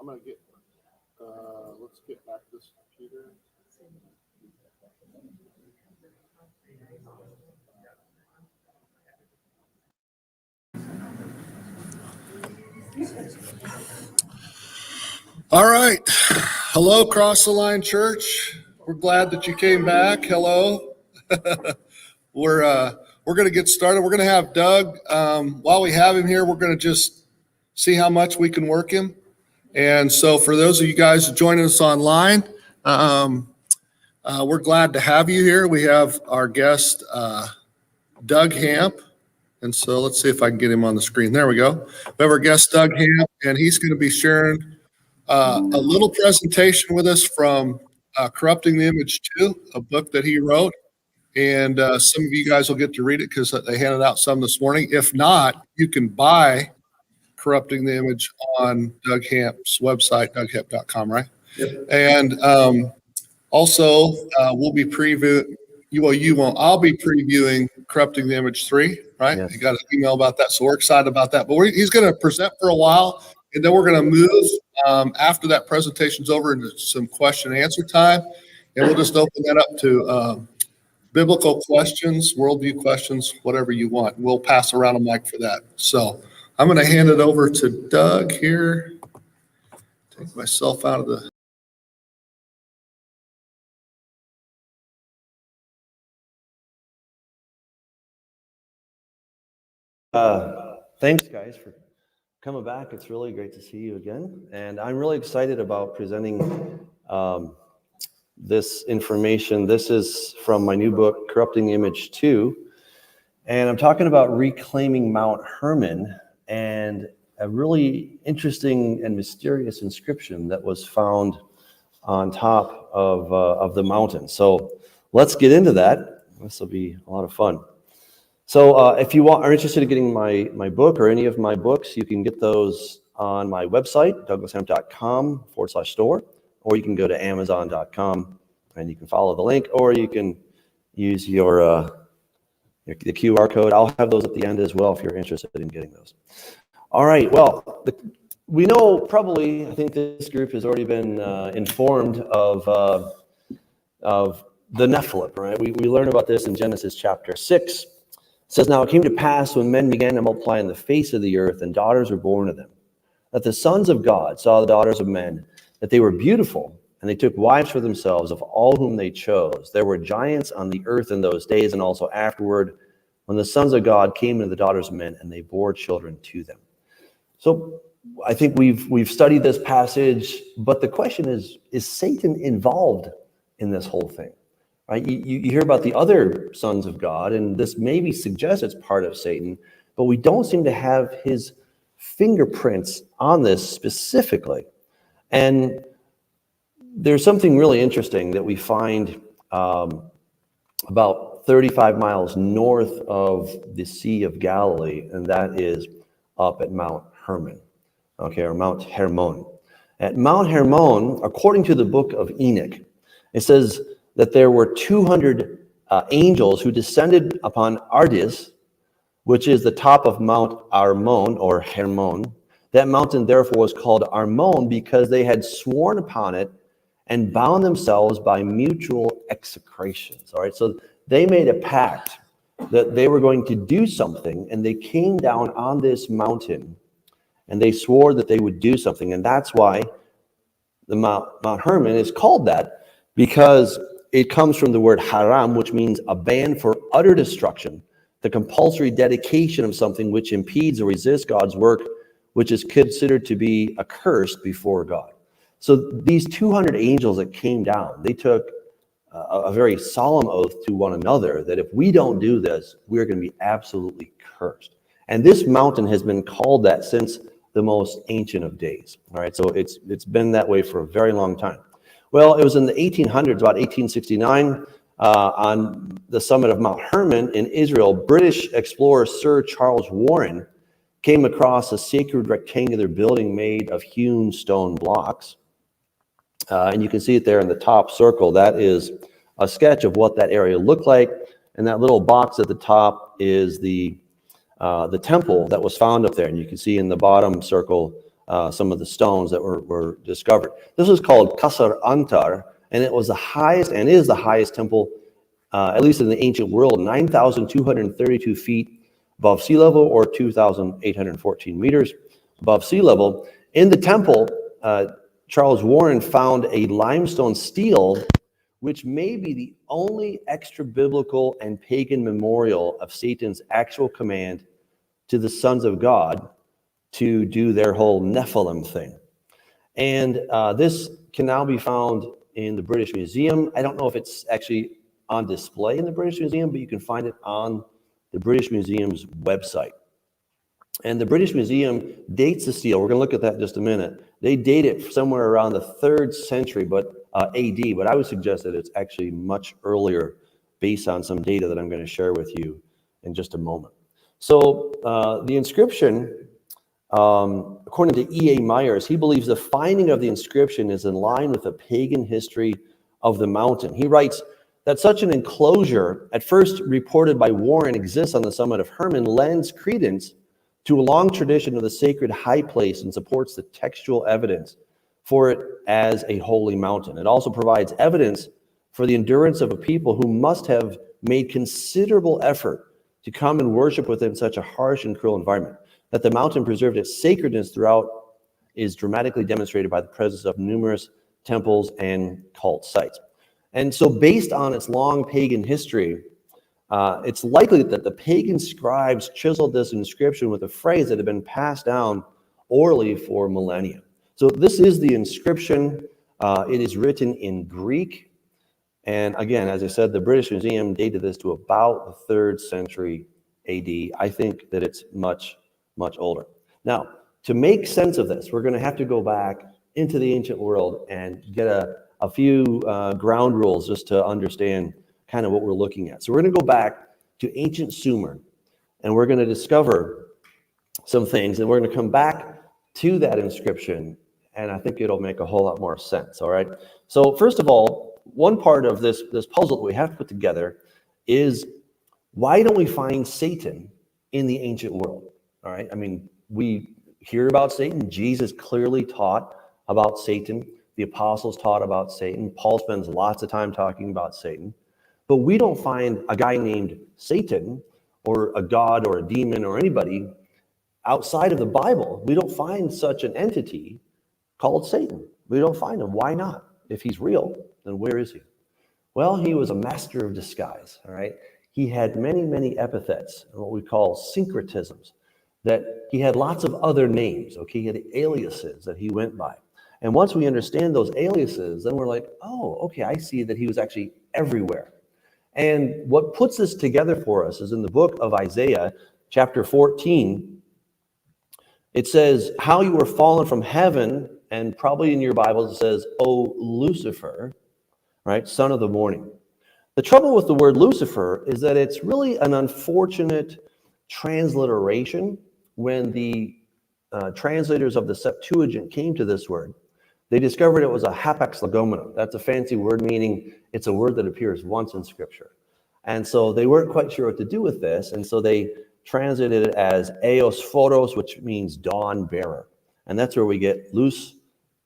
I'm going to get, let's get back to this computer. All right. Hello, Cross the Line Church. We're glad that you came back. Hello. We're going to get started. We're going to have Doug. While we have him here, we're going to just see how much we can work him. And so for those of you guys joining us online, we're glad to have you here. We have our guest, Doug Hamp. And so let's see if I can get him on the screen. There we go. We have our guest, Doug Hamp, and he's going to be sharing a little presentation with us from Corrupting the Image 2, a book that he wrote. And some of you guys will get to read it because they handed out some this morning. If not, you can buy Corrupting the Image on Doug Hamp's website, doughamp.com, right? Yep. And also, we'll be previewing, you won't, I'll be previewing Corrupting the Image 3, right? Yes. You got an email about that, so we're excited about that. But he's going to present for a while, and then we're going to move after that presentation's over into some question and answer time, and we'll just open that up to biblical questions, worldview questions, whatever you want. We'll pass around a mic for that. So I'm going to hand it over to Doug here. Take myself out of the... Thanks, guys, for coming back. It's really great to see you again. And I'm really excited about presenting this information. This is from my new book, Corrupting the Image 2. And I'm talking about reclaiming Mount Hermon and a really interesting and mysterious inscription that was found on top of the mountain. So let's get into that. This will be a lot of fun. So if you are interested in getting my book or any of my books, you can get those on my website, douglashamp.com/store, or you can go to amazon.com and you can follow the link, or you can use the QR code. I'll have those at the end as well if you're interested in getting those. All right, well, we know probably, I think this group has already been informed of the Nephilim, right? We learned about this in Genesis chapter 6. It says, "Now it came to pass when men began to multiply on the face of the earth, and daughters were born to them, that the sons of God saw the daughters of men, that they were beautiful, and they took wives for themselves of all whom they chose. There were giants on the earth in those days, and also afterward, when the sons of God came to the daughters of men, and they bore children to them." So I think we've studied this passage, but the question is Satan involved in this whole thing? Right? You hear about the other sons of God, and this maybe suggests it's part of Satan, but we don't seem to have his fingerprints on this specifically. And there's something really interesting that we find about 35 miles north of the Sea of Galilee, and that is up at Mount Hermon, okay, or Mount Hermon. At Mount Hermon, according to the book of Enoch, it says that there were 200 angels who descended upon Ardis, which is the top of Mount Armon or Hermon. That mountain therefore was called Armon because they had sworn upon it and bound themselves by mutual execrations. All right, so they made a pact that they were going to do something, and they came down on this mountain and they swore that they would do something. And that's why the Mount Hermon is called that, because it comes from the word haram, which means a ban for utter destruction, the compulsory dedication of something which impedes or resists God's work, which is considered to be accursed before God. So these 200 angels that came down, they took a very solemn oath to one another that if we don't do this, we're going to be absolutely cursed. And this mountain has been called that since the most ancient of days. All right, so it's been that way for a very long time. Well, it was in the 1800s, about 1869, on the summit of Mount Hermon in Israel, British explorer Sir Charles Warren came across a sacred rectangular building made of hewn stone blocks. And you can see it there in the top circle. That is a sketch of what that area looked like. And that little box at the top is the temple that was found up there. And you can see in the bottom circle some of the stones that were discovered. This was called Qasr Antar, and it was the highest and is the highest temple, at least in the ancient world, 9,232 feet above sea level, or 2,814 meters above sea level. In the temple, Charles Warren found a limestone stele, which may be the only extra-biblical and pagan memorial of Satan's actual command to the sons of God to do their whole Nephilim thing. And this can now be found in the British Museum. I don't know if it's actually on display in the British Museum, but you can find it on the British Museum's website. And the British Museum dates the stele. We're going to look at that in just a minute. They date it somewhere around the 3rd century, AD, but I would suggest that it's actually much earlier based on some data that I'm going to share with you in just a moment. So the inscription, according to E.A. Myers, he believes the finding of the inscription is in line with the pagan history of the mountain. He writes that such an enclosure, at first reported by Warren, exists on the summit of Hermon, lends credence to a long tradition of the sacred high place and supports the textual evidence for it as a holy mountain. It also provides evidence for the endurance of a people who must have made considerable effort to come and worship within such a harsh and cruel environment. That the mountain preserved its sacredness throughout is dramatically demonstrated by the presence of numerous temples and cult sites. And so based on its long pagan history, it's likely that the pagan scribes chiseled this inscription with a phrase that had been passed down orally for millennia. So this is the inscription. It is written in Greek. And again, as I said, the British Museum dated this to about the 3rd century AD. I think that it's much, much older. Now, to make sense of this, we're going to have to go back into the ancient world and get a few ground rules just to understand kind of what we're looking at. So we're going to go back to ancient Sumer, and we're going to discover some things, and we're going to come back to that inscription, and I think it'll make a whole lot more sense, all right? So first of all, one part of this puzzle that we have to put together is, why don't we find Satan in the ancient world, all right? I mean, we hear about Satan. Jesus clearly taught about Satan. The apostles taught about Satan. Paul spends lots of time talking about Satan. But we don't find a guy named Satan or a god or a demon or anybody outside of the Bible. We don't find such an entity called Satan. We don't find him. Why not? If he's real, then where is he? Well, he was a master of disguise, all right? He had many, many epithets, what we call syncretisms, that he had lots of other names, okay? He had aliases that he went by. And once we understand those aliases, then we're like, oh, okay, I see that he was actually everywhere. And what puts this together for us is in the book of Isaiah, chapter 14, it says, how you were fallen from heaven, and probably in your Bibles it says, O Lucifer, right, son of the morning. The trouble with the word Lucifer is that it's really an unfortunate transliteration. When the translators of the Septuagint came to this word, they discovered it was a hapax legomena. That's a fancy word meaning it's a word that appears once in Scripture. And so they weren't quite sure what to do with this, and so they translated it as Eos Phoros, which means dawn bearer. And that's where we get Luz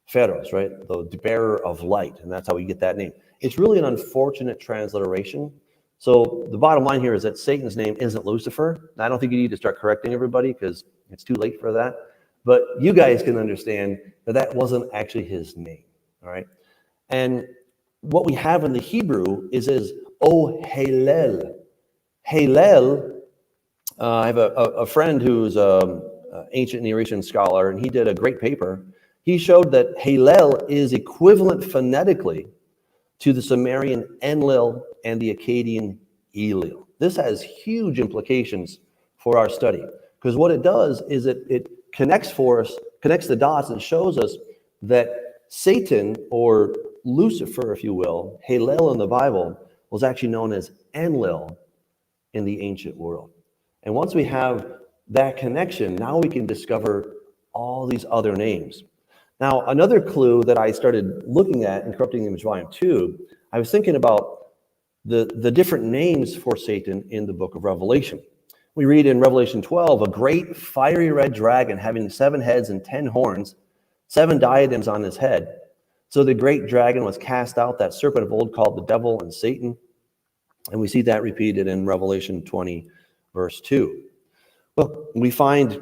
Pharos, right? The bearer of light, and that's how we get that name. It's really an unfortunate transliteration. So the bottom line here is that Satan's name isn't Lucifer. I don't think you need to start correcting everybody because it's too late for that. But you guys can understand that that wasn't actually his name, all right? And what we have in the Hebrew is O Halel. Halel, I have a friend who's an ancient Near Eastern scholar, and he did a great paper. He showed that Halel is equivalent phonetically to the Sumerian Enlil and the Akkadian Elil. This has huge implications for our study, because what it does is it connects the dots and shows us that Satan, or Lucifer, if you will, Halel in the Bible, was actually known as Enlil in the ancient world. And once we have that connection, now we can discover all these other names. Now, another clue that I started looking at in Corrupting the Image Volume 2, I was thinking about the different names for Satan in the book of Revelation. We read in Revelation 12, a great fiery red dragon having 7 heads and 10 horns, 7 diadems on his head. So the great dragon was cast out, that serpent of old called the devil and Satan. And we see that repeated in Revelation 20, verse 2. Well, we find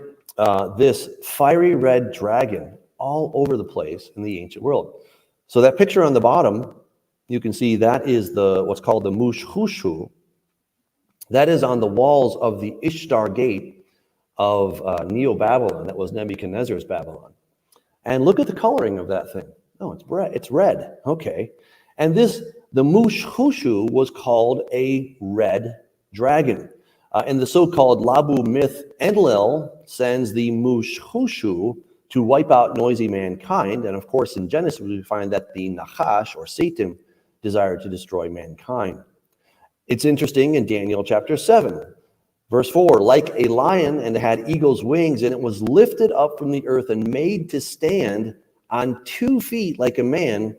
this fiery red dragon all over the place in the ancient world. So that picture on the bottom, you can see that is what's called the Mushhushu. That is on the walls of the Ishtar Gate of Neo-Babylon. That was Nebuchadnezzar's Babylon. And look at the coloring of that thing. Oh, it's red. It's red. Okay. And the Mushhushu was called a red dragon. In the so-called Labu myth, Enlil sends the Mushhushu to wipe out noisy mankind. And of course, in Genesis, we find that the Nachash, or Satan, desired to destroy mankind. It's interesting in Daniel chapter 7, verse 4, like a lion, and it had eagle's wings, and it was lifted up from the earth and made to stand on 2 feet like a man,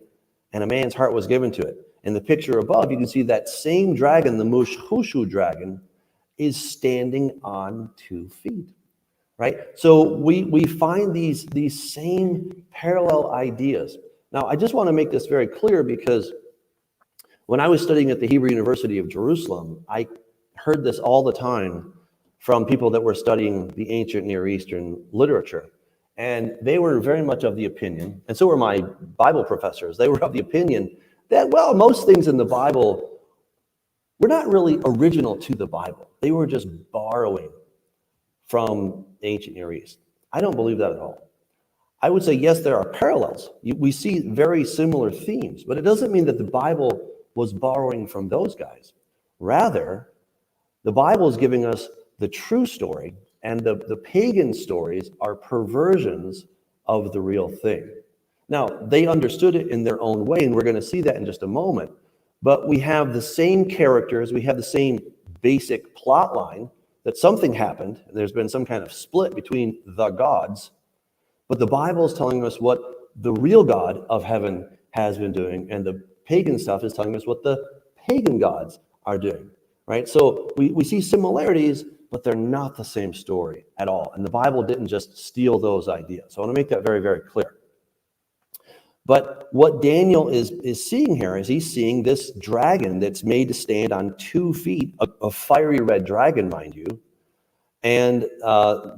and a man's heart was given to it. In the picture above, you can see that same dragon, the Mushhushu dragon, is standing on 2 feet, right? So we find these same parallel ideas. Now, I just want to make this very clear, because when I was studying at the Hebrew University of Jerusalem, I heard this all the time from people that were studying the ancient Near Eastern literature. And they were very much of the opinion, and so were my Bible professors, they were of the opinion that, well, most things in the Bible were not really original to the Bible. They were just borrowing from the ancient Near East. I don't believe that at all. I would say, yes, there are parallels. We see very similar themes, but it doesn't mean that the Bible was borrowing from those guys. Rather, the Bible is giving us the true story, and the pagan stories are perversions of the real thing. Now, they understood it in their own way, and we're going to see that in just a moment, but we have the same characters, we have the same basic plot line, that something happened, there's been some kind of split between the gods, but the Bible is telling us what the real God of heaven has been doing, and the pagan stuff is telling us what the pagan gods are doing, right? So we see similarities, but they're not the same story at all. And the Bible didn't just steal those ideas. So I want to make that very, very clear. But what Daniel is seeing here is he's seeing this dragon that's made to stand on 2 feet, a fiery red dragon, mind you. And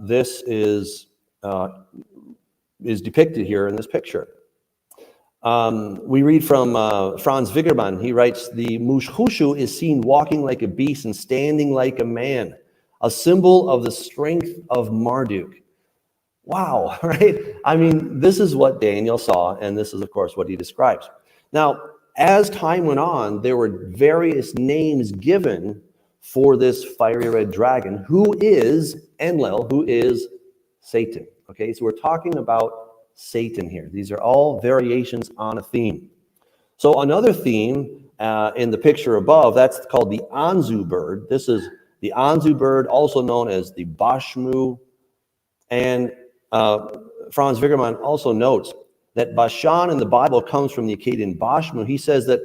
this is depicted here in this picture. We read from Franz Wigerman. He writes, the Mushhushu is seen walking like a beast and standing like a man, a symbol of the strength of Marduk. Wow, right? I mean, this is what Daniel saw, and this is, of course, what he describes. Now, as time went on, there were various names given for this fiery red dragon, who is Enlil, who is Satan. Okay, so we're talking about Satan here. These are all variations on a theme. So another theme in the picture above, that's called the Anzu Bird. This is the Anzu Bird, also known as the Bashmu. And Franz Wigerman also notes that Bashan in the Bible comes from the Akkadian Bashmu. He says that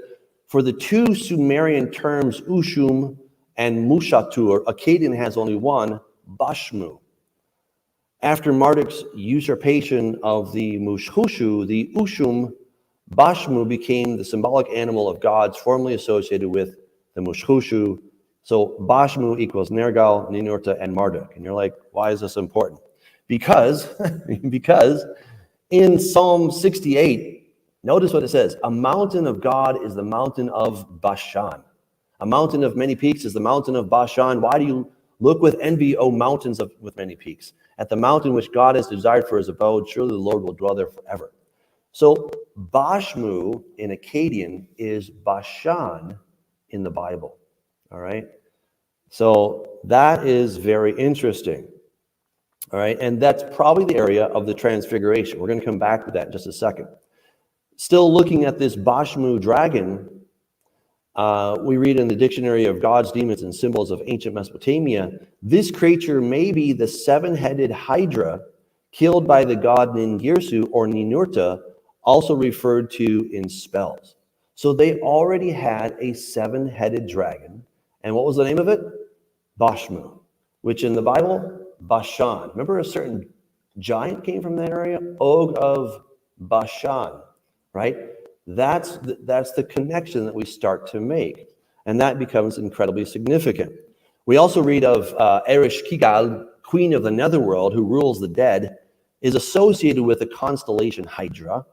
for the 2 Sumerian terms, Ushum and Mushatur, Akkadian has only one, Bashmu. After Marduk's usurpation of the Mushhushu, the Ushum Bashmu became the symbolic animal of gods formerly associated with the Mushhushu. So Bashmu equals Nergal, Ninurta, and Marduk. And you're like, why is this important? Because in Psalm 68, notice what it says. A mountain of God is the mountain of Bashan. A mountain of many peaks is the mountain of Bashan. Why do you look with envy, O mountains with many peaks? At the mountain which God has desired for his abode, surely the Lord will dwell there forever. So Bashmu in Akkadian is Bashan in the Bible. All right? So that is very interesting. All right? And that's probably the area of the transfiguration. We're going to come back to that in just a second. Still looking at this Bashmu dragon, we read in the Dictionary of Gods, Demons, and Symbols of Ancient Mesopotamia, this creature may be the 7-headed Hydra killed by the god Ningirsu or Ninurta, also referred to in spells. So they already had a 7-headed dragon. And what was the name of it? Bashmu. which in the Bible, Bashan. Remember a certain giant came from that area? Og of Bashan, right? That's the connection that we start to make. And that becomes incredibly significant. We also read of Eresh Kigal, queen of the netherworld, who rules the dead, is associated with the constellation Hydra.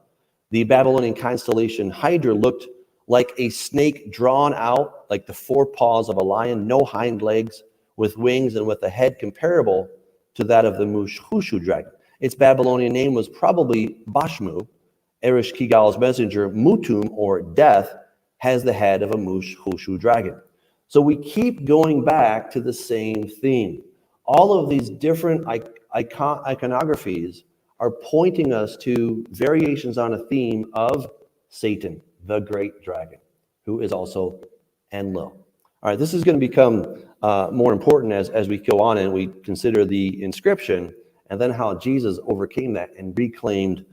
The Babylonian constellation Hydra looked like a snake drawn out, like the forepaws of a lion, no hind legs, with wings and with a head comparable to that of the Mushushu dragon. Its Babylonian name was probably Bashmu. Eresh Kigal's messenger, Mutum, or death, has the head of a Mushushu dragon. So we keep going back to the same theme. All of these different iconographies are pointing us to variations on a theme of Satan, the great dragon, who is also Enlil. All right, this is going to become more important as we go on and we consider the inscription and then how Jesus overcame that and reclaimed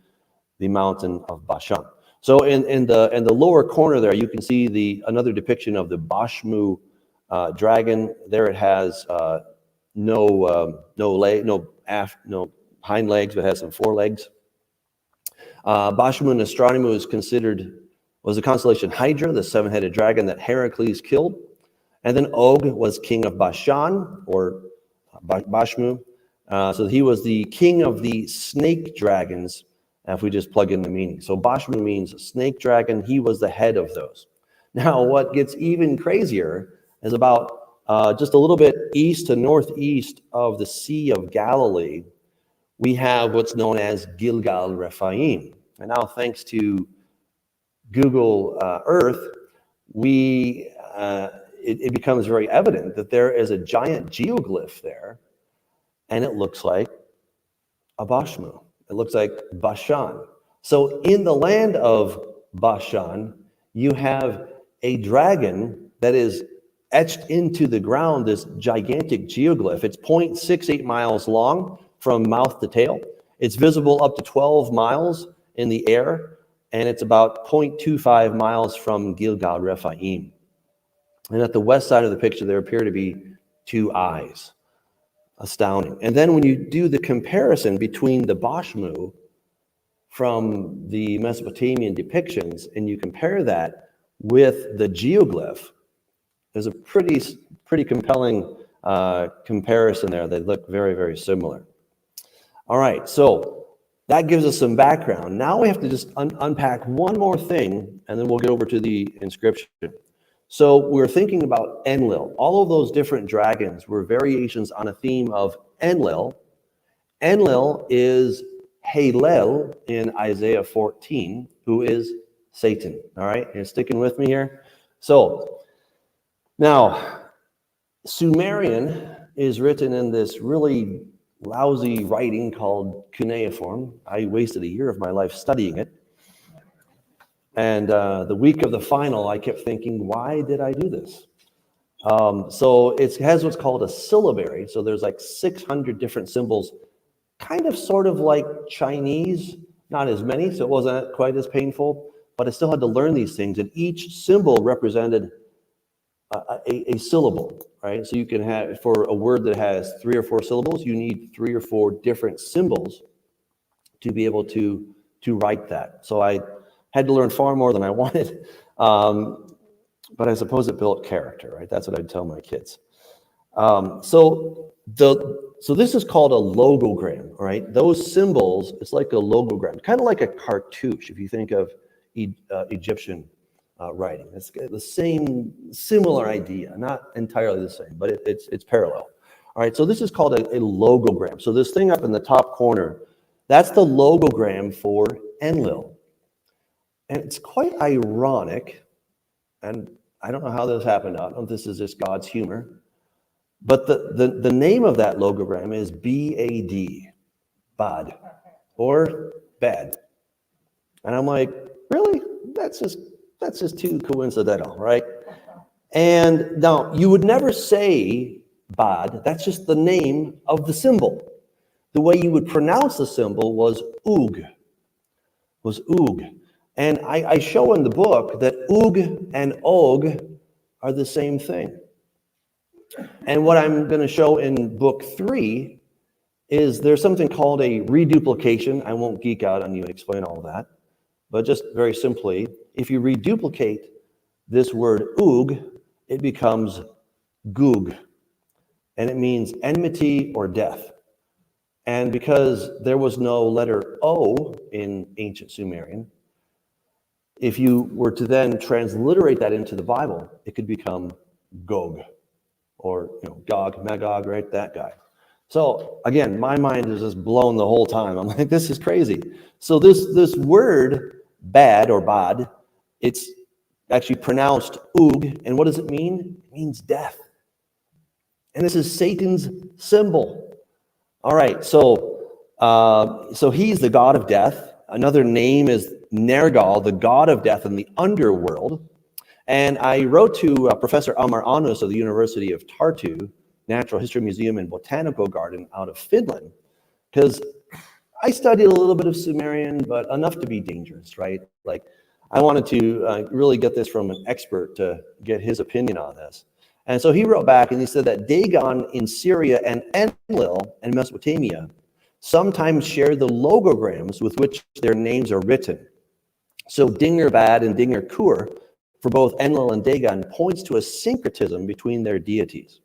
the mountain of Bashan. So in the lower corner there, you can see another depiction of the Bashmu dragon. There it has no hind legs, but has some forelegs. Bashmu in astronomy was the constellation Hydra, the seven-headed dragon that Heracles killed. And then Og was king of Bashan, or Bashmu. So he was the king of the snake dragons, if we just plug in the meaning. So Bashmu means snake dragon. He was the head of those. Now, what gets even crazier is about just a little bit east to northeast of the Sea of Galilee, we have what's known as Gilgal Rephaim. And now, thanks to Google Earth, it becomes very evident that there is a giant geoglyph there, and it looks like a Bashmu. It looks like Bashan. So in the land of Bashan, you have a dragon that is etched into the ground, this gigantic geoglyph. It's 0.68 miles long from mouth to tail. It's visible up to 12 miles in the air, and it's about 0.25 miles from Gilgal Rephaim. And at the west side of the picture, there appear to be two eyes. Astounding. And then when you do the comparison between the Bashmu from the Mesopotamian depictions and you compare that with the geoglyph, there's a pretty compelling comparison there. They look very, very similar. All right, so that gives us some background. Now we have to just unpack one more thing, and then we'll get over to the inscription. So we're thinking about Enlil. All of those different dragons were variations on a theme of Enlil. Enlil is Halel in Isaiah 14, who is Satan. All right, you're sticking with me here? So now, Sumerian is written in this really lousy writing called cuneiform. I wasted a year of my life studying it. And the week of the final, I kept thinking, why did I do this? So it has what's called a syllabary. So there's like 600 different symbols, kind of sort of like Chinese, not as many, so it wasn't quite as painful, but I still had to learn these things. And each symbol represented a syllable, right? So you can have, for a word that has 3 or 4 syllables, you need 3 or 4 different symbols to be able to write that. So I had to learn far more than I wanted, but I suppose it built character, right? That's what I'd tell my kids. So this is called a logogram, right? Those symbols, it's like a logogram, kind of like a cartouche, if you think of Egyptian writing. It's the similar idea, not entirely the same, but it's parallel. All right, so this is called a logogram. So this thing up in the top corner, that's the logogram for Enlil. And it's quite ironic, and I don't know how this happened. I don't know if this is just God's humor, but the name of that logogram is B-A-D, Bad, or bad. And I'm like, really? That's just too coincidental, right? And now, you would never say Bad. That's just the name of the symbol. The way you would pronounce the symbol was Ug. And I show in the book that Ug and Og are the same thing. And what I'm going to show in book 3 is there's something called a reduplication. I won't geek out on you and explain all that, but just very simply, if you reduplicate this word Ug, it becomes Gug, and it means enmity or death. And because there was no letter O in ancient Sumerian, if you were to then transliterate that into the Bible, it could become Gog, or Gog, Magog, right? That guy. So again, my mind is just blown the whole time. I'm like, this is crazy. So this word bad or bad, it's actually pronounced Ug, and what does it mean? It means death. And this is Satan's symbol. All right, so he's the god of death. Another name is Nergal, the god of death in the underworld. And I wrote to Professor Amar Anus of the University of Tartu, Natural History Museum and Botanical Garden out of Finland, because I studied a little bit of Sumerian, but enough to be dangerous, right? Like, I wanted to really get this from an expert to get his opinion on this. And so he wrote back and he said that Dagon in Syria and Enlil in Mesopotamia sometimes share the logograms with which their names are written. So Dinger Bad and Dinger Kur for both Enlil and Dagon points to a syncretism between their deities.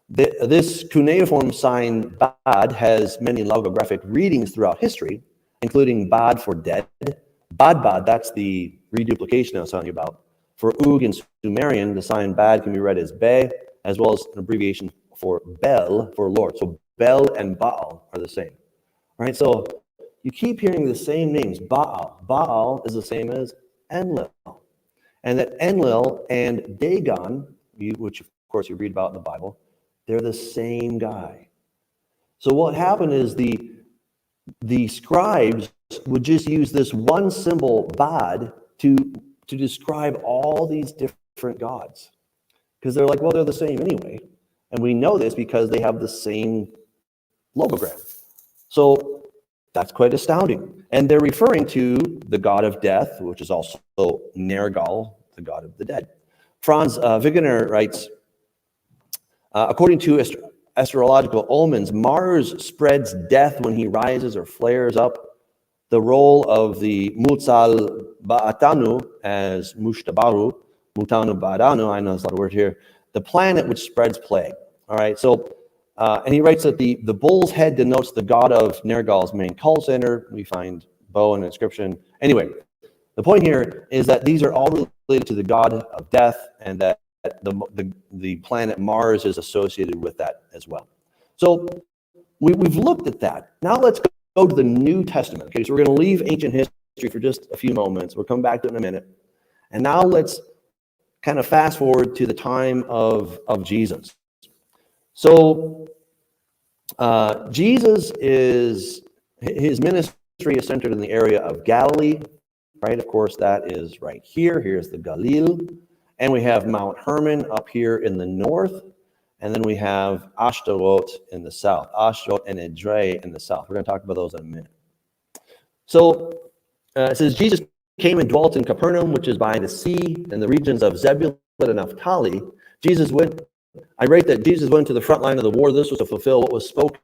This cuneiform sign Bad has many logographic readings throughout history, including Bad for dead. Bad, that's the reduplication I was telling you about. For Ug in Sumerian, the sign Bad can be read as Be, as well as an abbreviation for Bel, for Lord. So Bel and Baal are the same. All right, so you keep hearing the same names. Baal. Baal is the same as Enlil. And that Enlil and Dagon, which of course you read about in the Bible, they're the same guy. So what happened is the scribes would just use this one symbol, Bad, to describe all these different gods. Because they're like, well, they're the same anyway. And we know this because they have the same logogram. So that's quite astounding. And they're referring to the god of death, which is also Nergal, the god of the dead. Franz Wegener writes, according to astrological omens, Mars spreads death when he rises or flares up. The role of the Mutsal Ba'atanu as Mushtabaru, Mutanu Ba'adanu, I know there's a lot of words here, the planet which spreads plague. All right, so, and he writes that the bull's head denotes the god of Nergal's main cult center. We find bow and inscription. Anyway, the point here is that these are all related to the god of death, and that the planet Mars is associated with that as well. So we've looked at that. Now let's go to the New Testament. Okay, so we're going to leave ancient history for just a few moments. We'll come back to it in a minute. And now let's kind of fast forward to the time of Jesus. So Jesus his ministry is centered in the area of Galilee, right? Of course, that is right here. Here's the Galil. And we have Mount Hermon up here in the north. And then we have Ashtaroth in the south, Ashtaroth and Edrei in the south. We're going to talk about those in a minute. So it says, Jesus came and dwelt in Capernaum, which is by the sea, in the regions of Zebulun and Naphtali. I rate that Jesus went to the front line of the war. This was to fulfill what was spoken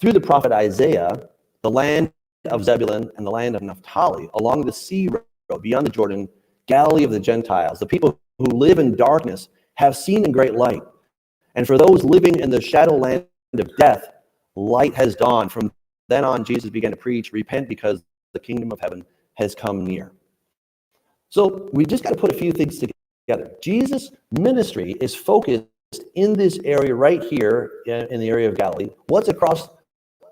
through the prophet Isaiah, the land of Zebulun and the land of Naphtali, along the sea road beyond the Jordan, Galilee of the Gentiles. The people who live in darkness have seen a great light. And for those living in the shadow land of death, light has dawned. From then on, Jesus began to preach, repent because the kingdom of heaven has come near. So we just got to put a few things together. Jesus' ministry is focused in this area right here in the area of Galilee. What's across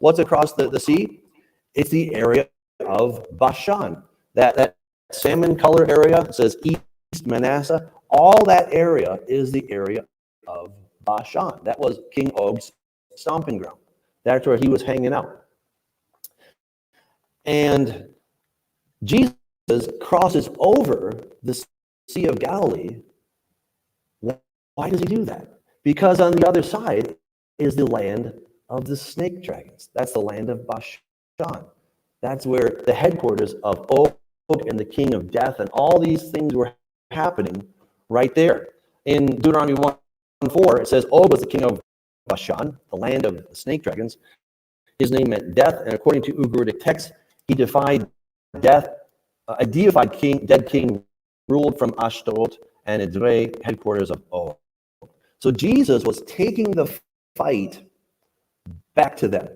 the sea? It's the area of Bashan. That salmon color area, it says East Manasseh. All that area is the area of Bashan. That was King Og's stomping ground. That's where he was hanging out. And Jesus crosses over the Sea of Galilee. Why does he do that? Because on the other side is the land of the snake dragons. That's the land of Bashan. That's where the headquarters of Og and the king of death and all these things were happening right there. In Deuteronomy 1, 4, it says, Og was the king of Bashan, the land of the snake dragons. His name meant death, and according to Ugaritic Text, he defied death. A deified king, dead king, ruled from Ashtaroth and Edrei, headquarters of Og. So Jesus was taking the fight back to them.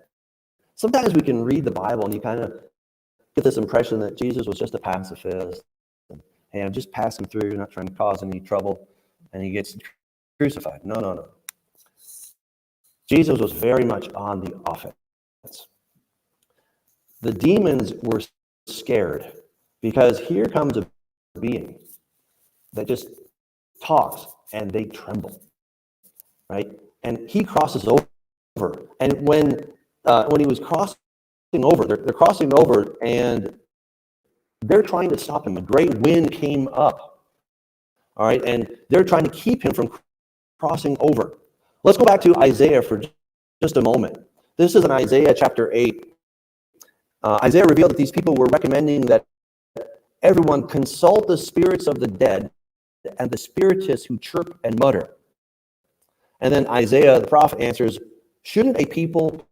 Sometimes we can read the Bible and you kind of get this impression that Jesus was just a pacifist. And, hey, I'm just passing through, you're not trying to cause any trouble, and he gets crucified. No. Jesus was very much on the offense. The demons were scared because here comes a being that just talks and they tremble, right? And he crosses over. And when he was crossing over, they're crossing over and they're trying to stop him. A great wind came up, all right? And they're trying to keep him from crossing over. Let's go back to Isaiah for just a moment. This is in Isaiah chapter 8. Isaiah revealed that these people were recommending that everyone consult the spirits of the dead and the spiritists who chirp and mutter. And then Isaiah the prophet answers, shouldn't a people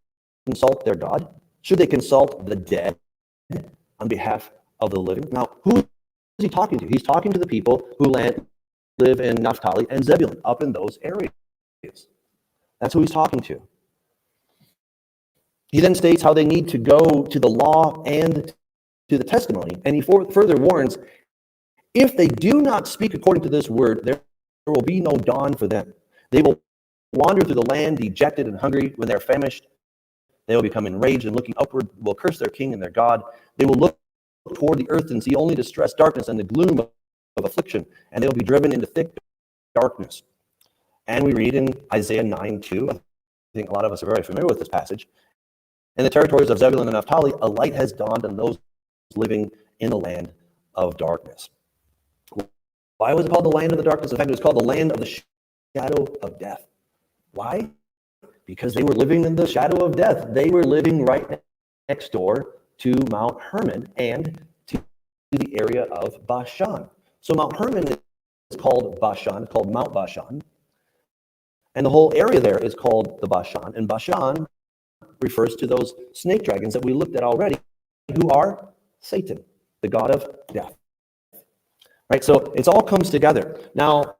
consult their God? Should they consult the dead on behalf of the living? Now, who is he talking to? He's talking to the people who live in Naphtali and Zebulun, up in those areas. That's who he's talking to. He then states how they need to go to the law and to the testimony. And he further warns, if they do not speak according to this word, there will be no dawn for them. They will wander through the land, dejected and hungry. When they're famished, they will become enraged and looking upward will curse their king and their God. They will look toward the earth and see only distress, darkness, and the gloom of affliction, and they will be driven into thick darkness. And we read in Isaiah 9:2, I think a lot of us are very familiar with this passage, in the territories of Zebulun and Naphtali, a light has dawned on those living in the land of darkness. Why was it called the land of the darkness? In fact, it was called the land of the shadow of death. Why? Because they were living in the shadow of death. They were living right next door to Mount Hermon and to the area of Bashan. So Mount Hermon is called Bashan, called Mount Bashan. And the whole area there is called the Bashan. And Bashan refers to those snake dragons that we looked at already, who are Satan, the god of death. Right, so it all comes together. Now,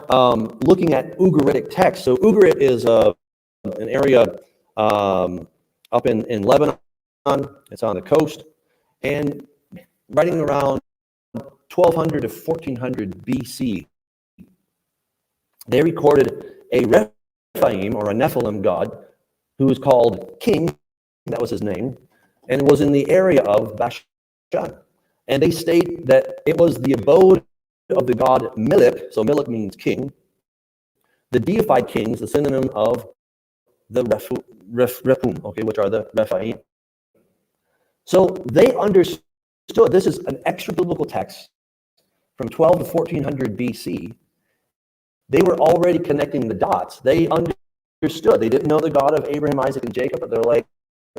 looking at Ugaritic text, so Ugarit is an area up in Lebanon. It's on the coast, and writing around 1200 to 1400 BC, they recorded a Rephaim, or a Nephilim god, who was called King, that was his name, and was in the area of Bashan. And they state that it was the abode of the god Milek, so Milek means king, the deified kings, the synonym of the Rephum, okay, which are the Rephaim. So they understood, this is an extra biblical text from 12 to 1400 BC. They were already connecting the dots. They understood. They didn't know the God of Abraham, Isaac, and Jacob, but they're like,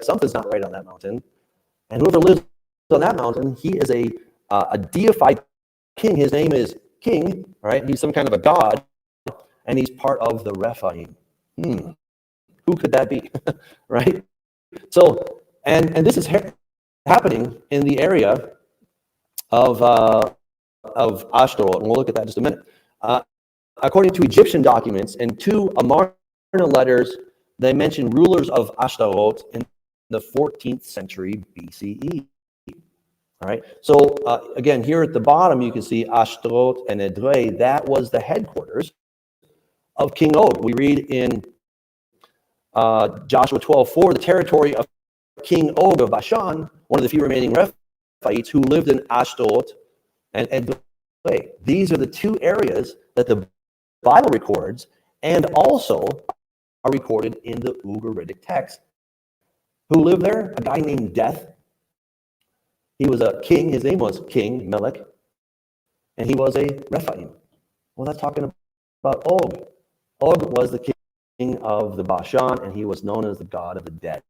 something's not right on that mountain. And whoever lives on that mountain, he is a deified king. His name is King, right? He's some kind of a god, and he's part of the Rephaim. Who could that be, right? So, and this is happening in the area of Ashtaroth, and we'll look at that in just a minute. According to Egyptian documents and two Amarna letters, they mention rulers of Ashtaroth in the 14th century BCE. All right. So again, here at the bottom, you can see Ashtaroth and Edrei. That was the headquarters of King Og. We read in Joshua 12:4, the territory of King Og of Bashan, one of the few remaining Rephites who lived in Ashtaroth and Edrei. These are the two areas that the Bible records and also are recorded in the Ugaritic text. Who lived there? A guy named Death. He was a king. His name was King Melech, and he was a Rephaim. Well, that's talking about Og. Og was the king of the Bashan, and he was known as the god of the dead.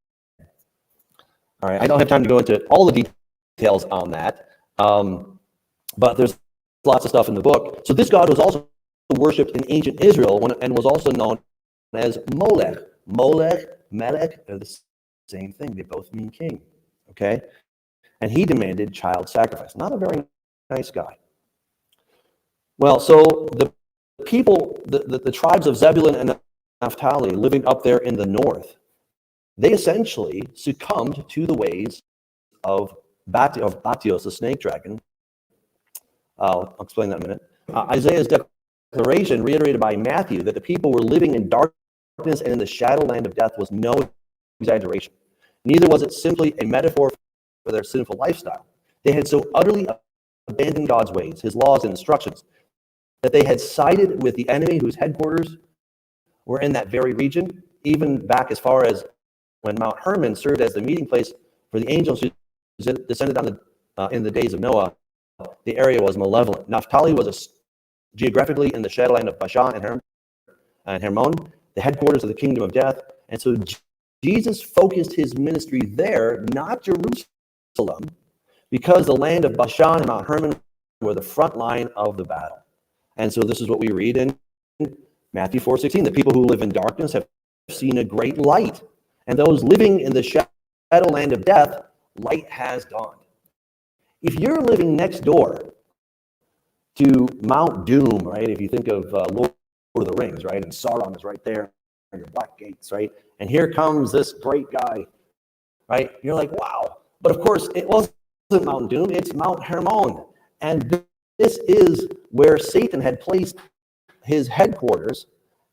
All right, I don't have time to go into all the details on that, but there's lots of stuff in the book. So this god was also worshipped in ancient Israel and was also known as Molech. Molech, Melech, they're the same thing. They both mean king. Okay? And he demanded child sacrifice. Not a very nice guy. Well, so the people, the tribes of Zebulun and Naphtali living up there in the north, they essentially succumbed to the ways of Batios, the snake dragon. I'll explain that in a minute. Isaiah's declaration, reiterated by Matthew, that the people were living in darkness and in the shadow land of death was no exaggeration. Neither was it simply a metaphor for their sinful lifestyle. They had so utterly abandoned God's ways, his laws and instructions, that they had sided with the enemy whose headquarters were in that very region, even back as far as when Mount Hermon served as the meeting place for the angels who descended on in the days of Noah. The area was malevolent. Naphtali was geographically in the shadowland of Bashan and Hermon, the headquarters of the kingdom of death. And so Jesus focused his ministry there, not Jerusalem, because the land of Bashan and Mount Hermon were the front line of the battle. And so this is what we read in Matthew 4:16. The people who live in darkness have seen a great light. And those living in the shadow land of death, light has dawned. If you're living next door to Mount Doom, right? If you think of Lord of the Rings, right? And Sauron is right there, and the black gates, right? And here comes this great guy, right? You're like, wow. But of course, it wasn't Mount Doom, it's Mount Hermon. And this is where Satan had placed his headquarters,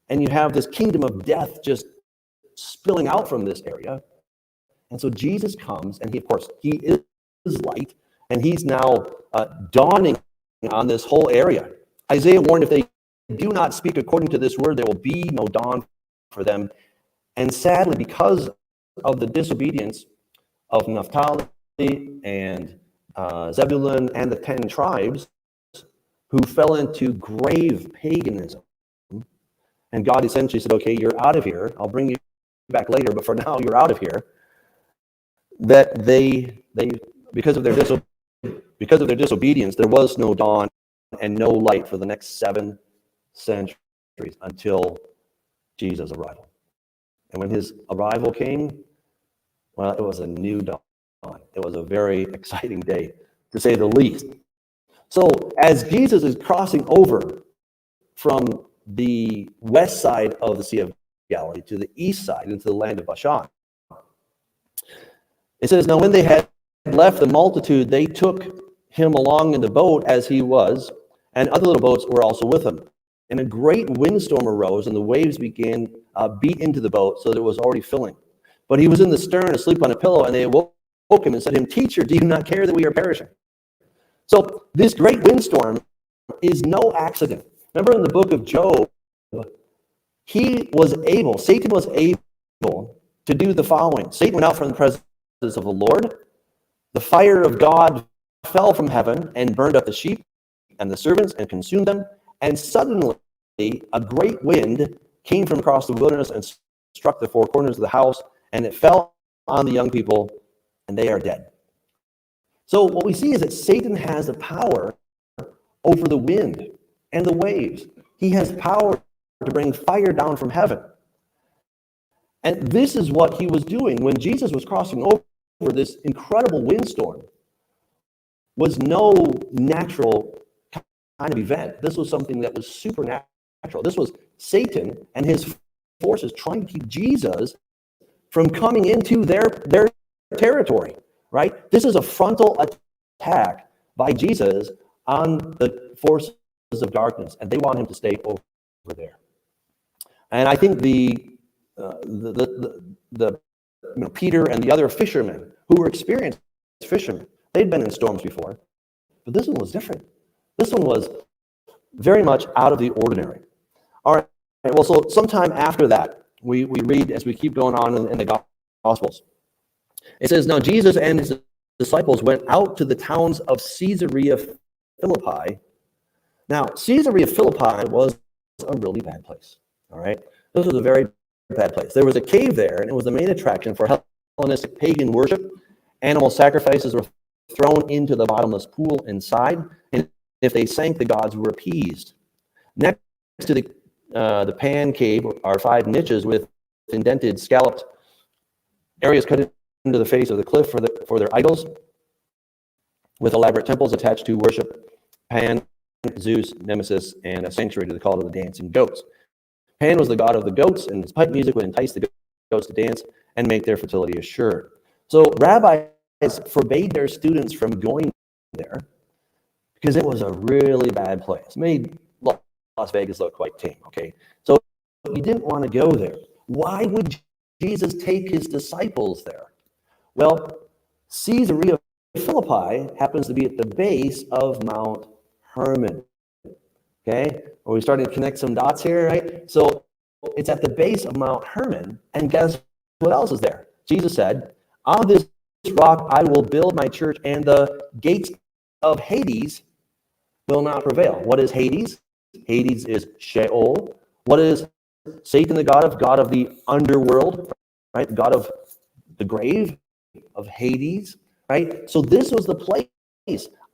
and you have this kingdom of death just spilling out from this area. And so Jesus comes, and he is light, and he's now dawning on this whole area. Isaiah warned, if they do not speak according to this word, there will be no dawn for them. And sadly, because of the disobedience of Naphtali and Zebulun and the 10 tribes who fell into grave paganism, and God essentially said, okay, you're out of here. I'll bring you back later, but for now, you're out of here. That they because of their disobedience, there was no dawn and no light for the next 7 centuries until Jesus' arrival. And when his arrival came, well, it was a new dawn. It was a very exciting day, to say the least. So as Jesus is crossing over from the west side of the Sea of Galilee to the east side into the land of Bashan, it says, now when they had left the multitude, they took him along in the boat as he was, and other little boats were also with him. And a great windstorm arose, and the waves began beat into the boat, so that it was already filling. But he was in the stern, asleep on a pillow, and they awoke him and said to him, Teacher, do you not care that we are perishing? So this great windstorm is no accident. Remember in the book of Job, Satan was able to do the following. Satan went out from the presence of the Lord. The fire of God fell from heaven and burned up the sheep and the servants and consumed them. And suddenly a great wind came from across the wilderness and struck the 4 corners of the house, and it fell on the young people, and they are dead. So what we see is that Satan has the power over the wind and the waves. He has power to bring fire down from heaven. And this is what he was doing when Jesus was crossing over. This incredible windstorm was no natural kind of event. This was something that was supernatural. This was Satan and his forces trying to keep Jesus from coming into their territory, right? This is a frontal attack by Jesus on the forces of darkness, and they want him to stay over there. And I think Peter and the other fishermen who were experienced fishermen, they'd been in storms before, but this one was different. This one was very much out of the ordinary. All right, well, so sometime after that, we read as we keep going on in the Gospels. It says, now Jesus and his disciples went out to the towns of Caesarea Philippi. Now, Caesarea Philippi was a really bad place, all right? This was a very bad place. There was a cave there, and it was the main attraction for Hellenistic pagan worship. Animal sacrifices were thrown into the bottomless pool inside, and if they sank, the gods were appeased. Next to the Pan cave are 5 niches with indented, scalloped areas cut into the face of the cliff for their idols, with elaborate temples attached to worship Pan, Zeus, Nemesis, and a sanctuary to the call of the dancing goats. Pan was the god of the goats, and his pipe music would entice the goats to dance and make their fertility assured. So rabbis forbade their students from going there because it was a really bad place. It made Las Vegas look quite tame, okay? So you didn't want to go there. Why would Jesus take his disciples there? Well, Caesarea Philippi happens to be at the base of Mount Hermon. Okay, are we starting to connect some dots here, right? So it's at the base of Mount Hermon, and guess what else is there? Jesus said, on this rock I will build my church, and the gates of Hades will not prevail. What is Hades? Hades is Sheol. What is Satan, the god of the underworld, right? The god of the grave, of Hades, right? So this was the place.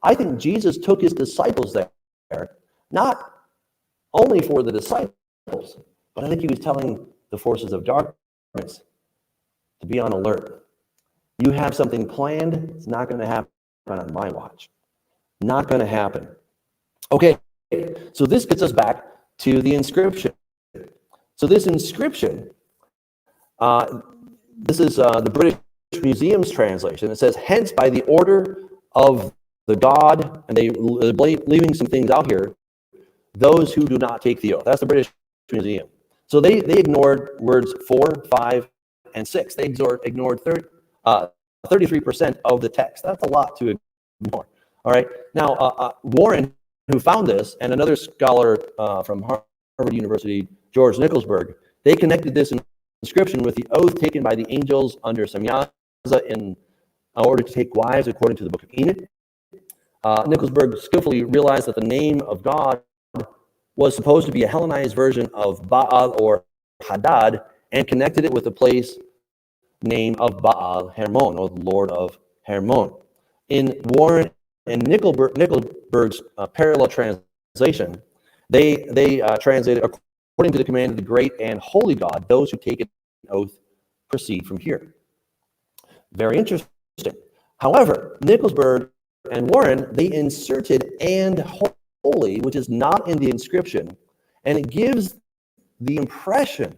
I think Jesus took his disciples there, not only for the disciples, but I think he was telling the forces of darkness to be on alert. You have something planned, it's not going to happen on my watch. Not going to happen. Okay, so this gets us back to the inscription. So this inscription, this is the British Museum's translation. It says, hence by the order of the God, and they're leaving some things out here, those who do not take the oath. That's the British Museum. So they ignored words 4, 5, and 6. They ignored 33% of the text. That's a lot to ignore. All right. Now, Warren, who found this, and another scholar from Harvard University, George Nicholsburg, they connected this inscription with the oath taken by the angels under Semyaza in order to take wives according to the book of Enoch. Nicholsburg skillfully realized that the name of God was supposed to be a Hellenized version of Baal or Hadad, and connected it with the place name of Baal Hermon, or the Lord of Hermon. In Warren and Nicholsburg's parallel translation, they translated, according to the command of the great and holy God, those who take an oath proceed from here. Very interesting. However, Nicholsburg and Warren, they inserted and holy, which is not in the inscription, and it gives the impression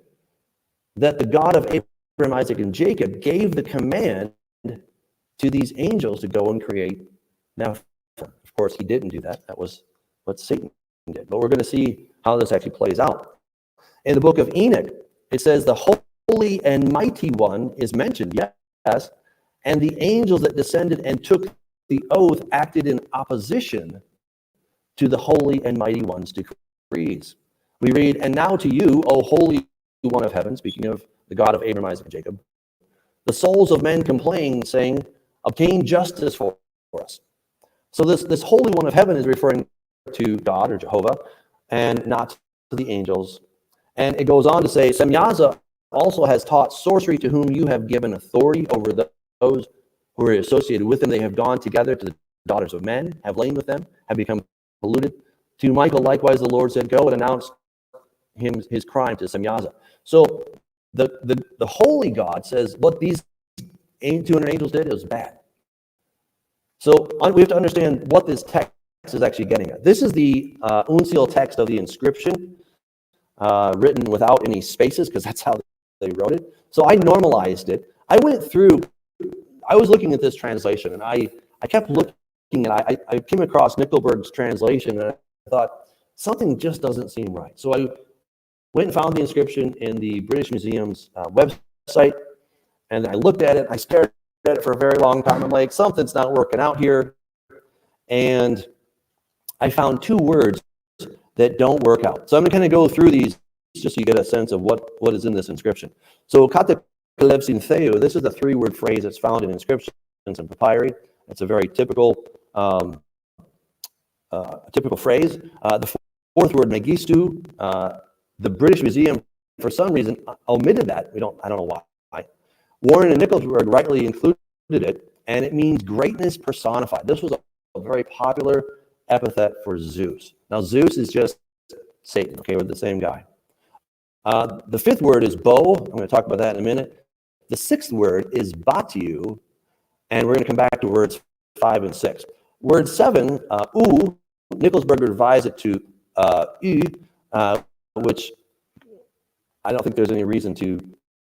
that the God of Abraham, Isaac, and Jacob gave the command to these angels to go and create Nephilim. Of course, he didn't do that. That was what Satan did. But we're going to see how this actually plays out. In the book of Enoch, it says the holy and mighty one is mentioned, yes, and the angels that descended and took the oath acted in opposition to the holy and mighty one's decrees. We read, and now to you, O holy one of heaven, speaking of the God of Abraham, Isaac, and Jacob, the souls of men complain, saying, obtain justice for us. So this holy one of heaven is referring to God or Jehovah, and not to the angels. And it goes on to say, Semyaza also has taught sorcery, to whom you have given authority over those who are associated with them. They have gone together to the daughters of men, have lain with them, have become polluted. To Michael likewise the Lord said, go and announce his crime to Semyaza. So the holy God says what these 200 angels did is bad. So we have to understand what this text is actually getting at. This is the uncial text of the inscription, written without any spaces, because that's how they wrote it. So I normalized it. I was looking at this translation, and I kept looking, and I came across Nicholsburg's translation, and I thought, something just doesn't seem right. So I went and found the inscription in the British Museum's website, and I looked at it. I stared at it for a very long time. I'm like, something's not working out here. And I found 2 words that don't work out. So I'm going to kind of go through these just so you get a sense of what is in this inscription. So kata kalevsin theu, this is the 3-word phrase that's found in inscriptions and papyri. It's a very typical phrase. The 4th word, megistu, the British Museum, for some reason, omitted that. I don't know why. Warren and Nicholsburg rightly included it, and it means greatness personified. This was a very popular epithet for Zeus. Now, Zeus is just Satan, okay, we're the same guy. The fifth word is bow. I'm going to talk about that in a minute. The sixth word is batu, and we're going to come back to words 5 and 6. Word 7, Nicholasberger revised it to which I don't think there's any reason to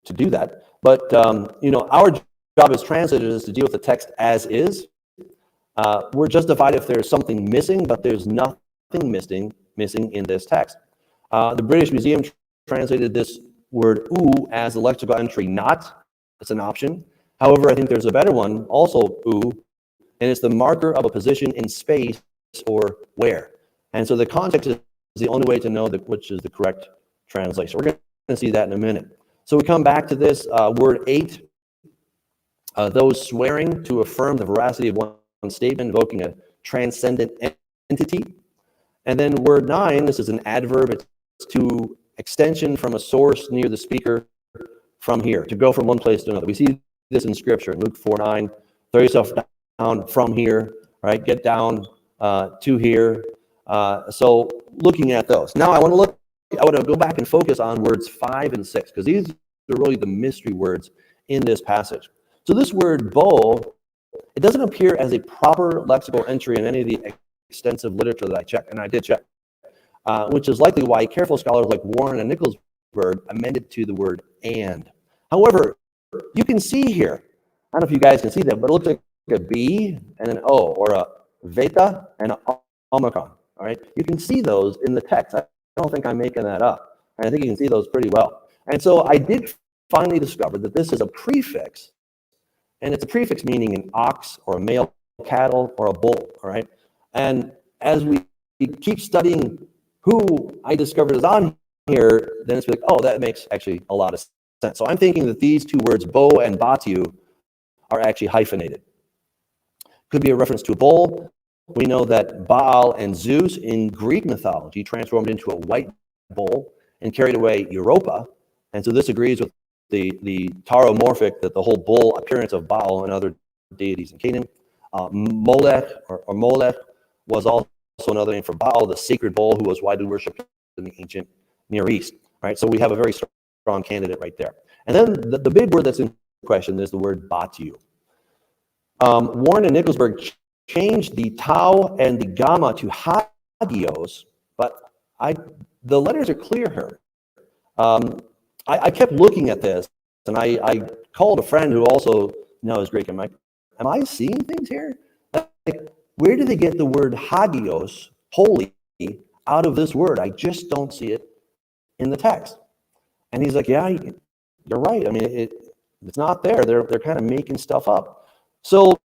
do that. But, our job as translators is to deal with the text as is. We're justified if there's something missing, but there's nothing missing in this text. The British Museum translated this word as a lexical entry not. It's an option. However, I think there's a better one, also and it's the marker of a position in space or where. And so the context is the only way to know which is the correct translation. We're going to see that in a minute. So we come back to this word 8, those swearing to affirm the veracity of one statement, invoking a transcendent entity. And then word 9, this is an adverb. It's to extension from a source near the speaker from here, to go from one place to another. We see this in Scripture, in Luke 4:9, throw yourself down from here, right? Get down to here. So looking at those. Now I want to go back and focus on words 5 and 6, because these are really the mystery words in this passage. So this word bow, it doesn't appear as a proper lexical entry in any of the extensive literature that I checked, and I did check, which is likely why careful scholars like Warren and Nicholasberg amended to the word and. However, you can see here, I don't know if you guys can see that, but it looks like a B and an O, or a Veta and an Omicron. All right, you can see those in the text. I don't think I'm making that up. I think you can see those pretty well. And so I did finally discover that this is a prefix, and it's a prefix meaning an ox or a male cattle or a bull. All right, and as we keep studying who I discovered is on here, then it's like, oh, that makes actually a lot of sense. So I'm thinking that these two words, bow and batu, are actually hyphenated. Could be a reference to a bull. We know that Baal and Zeus in Greek mythology transformed into a white bull and carried away Europa. And so this agrees with the tauromorphic, that the whole bull appearance of Baal and other deities in Canaan. Molech or Molech was also another name for Baal, the sacred bull who was widely worshipped in the ancient Near East. Right, so we have a very strong candidate right there. And then the big word that's in question is the word batu. Warren and Nicholasberg changed the tau and the gamma to hagios, but the letters are clear here. I kept looking at this, and I called a friend who also knows Greek. I'm like, am I seeing things here? Like, where did they get the word hagios, holy, out of this word? I just don't see it in the text. And he's like, yeah, you're right. I mean, it's not there. They're kind of making stuff up. So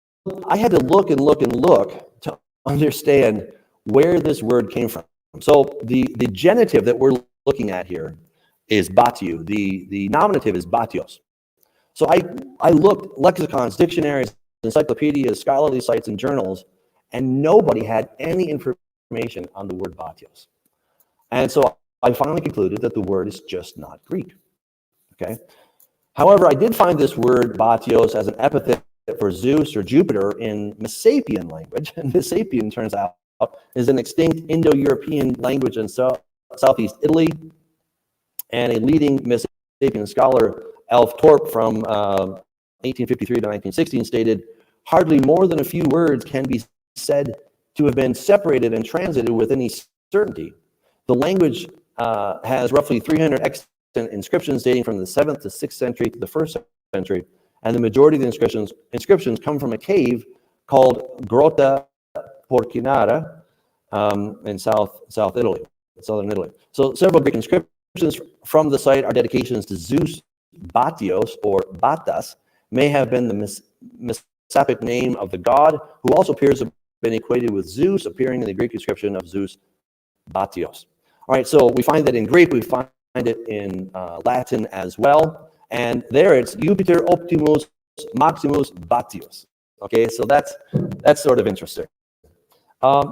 I had to look to understand where this word came from. So the genitive that we're looking at here is batu. The nominative is batios. So I looked lexicons, dictionaries, encyclopedias, scholarly sites, and journals, and nobody had any information on the word batios. And so I finally concluded that the word is just not Greek. Okay. However, I did find this word batios as an epithet for Zeus or Jupiter in Messapian language. And Messapian, turns out, is an extinct Indo-European language in southeast Italy. And a leading Messapian scholar, Alf Torp, from 1853 to 1916, stated, hardly more than a few words can be said to have been separated and translated with any certainty. The language has roughly 300 extant inscriptions dating from the 7th to 6th century to the 1st century, and the majority of the inscriptions come from a cave called Grotta Porcinara in southern Italy. So several Greek inscriptions from the site are dedications to Zeus. Batios, or Batas, may have been the Messapic name of the god, who also appears to have been equated with Zeus, appearing in the Greek inscription of Zeus Batios. All right, so we find that in Greek, we find it in Latin as well, and there it's Jupiter Optimus Maximus Batios. Okay, so that's sort of interesting.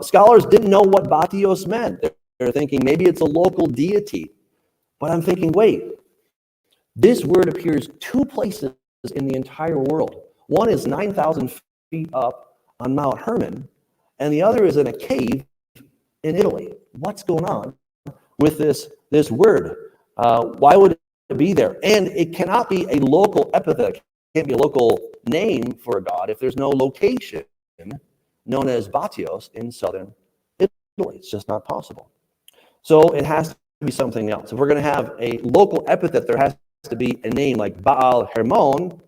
Scholars didn't know what Batios meant. They're thinking maybe it's a local deity, but I'm thinking, wait, this word appears 2 places in the entire world. One is 9,000 feet up on Mount Hermon, and the other is in a cave in Italy. What's going on with this word. Why would it be there? And it cannot be a local epithet. It can't be a local name for a god if there's no location known as Batios in southern Italy. It's just not possible. So it has to be something else. If we're going to have a local epithet, there has to be a name like Baal Hermon.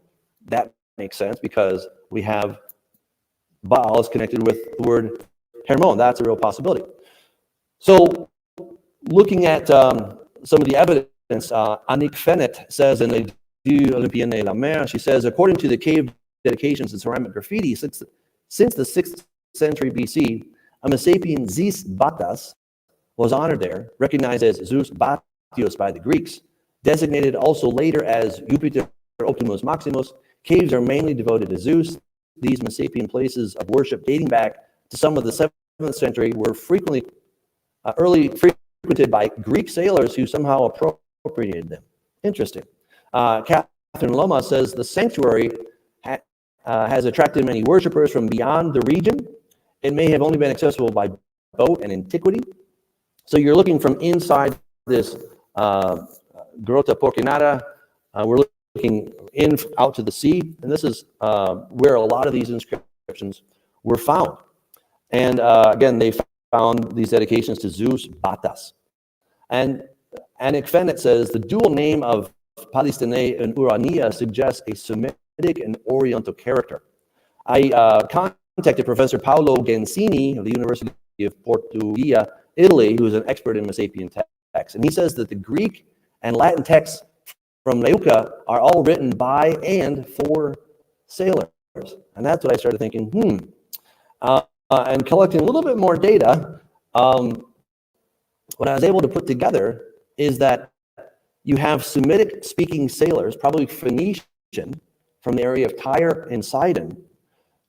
That makes sense because we have Baal is connected with the word Hermon. That's a real possibility. So looking at some of the evidence, Annick Fennet says in Les Dieux Olympiennes et la Mer, she says, according to the cave dedications and ceramic graffiti, since the 6th century BC, a Messapian Zeus Batas was honored there, recognized as Zeus Batios by the Greeks, designated also later as Jupiter Optimus Maximus. Caves are mainly devoted to Zeus. These Messapian places of worship dating back to some of the 7th century were frequented by Greek sailors who somehow appropriated them. Interesting. Catherine Loma says the sanctuary has attracted many worshipers from beyond the region. It may have only been accessible by boat in antiquity. So you're looking from inside this Grotta Porcinata. We're looking out to the sea, and this is where a lot of these inscriptions were found. And again, they found these dedications to Zeus Batas. And Annick Fennet says the dual name of Palestine and Urania suggests a Semitic and Oriental character. I contacted Professor Paolo Gensini of the University of Portuguesa, Italy, who is an expert in Messapian texts. And he says that the Greek and Latin texts from Leuca are all written by and for sailors. And that's what I started thinking, and collecting a little bit more data, what I was able to put together is that you have Semitic-speaking sailors, probably Phoenician, from the area of Tyre and Sidon,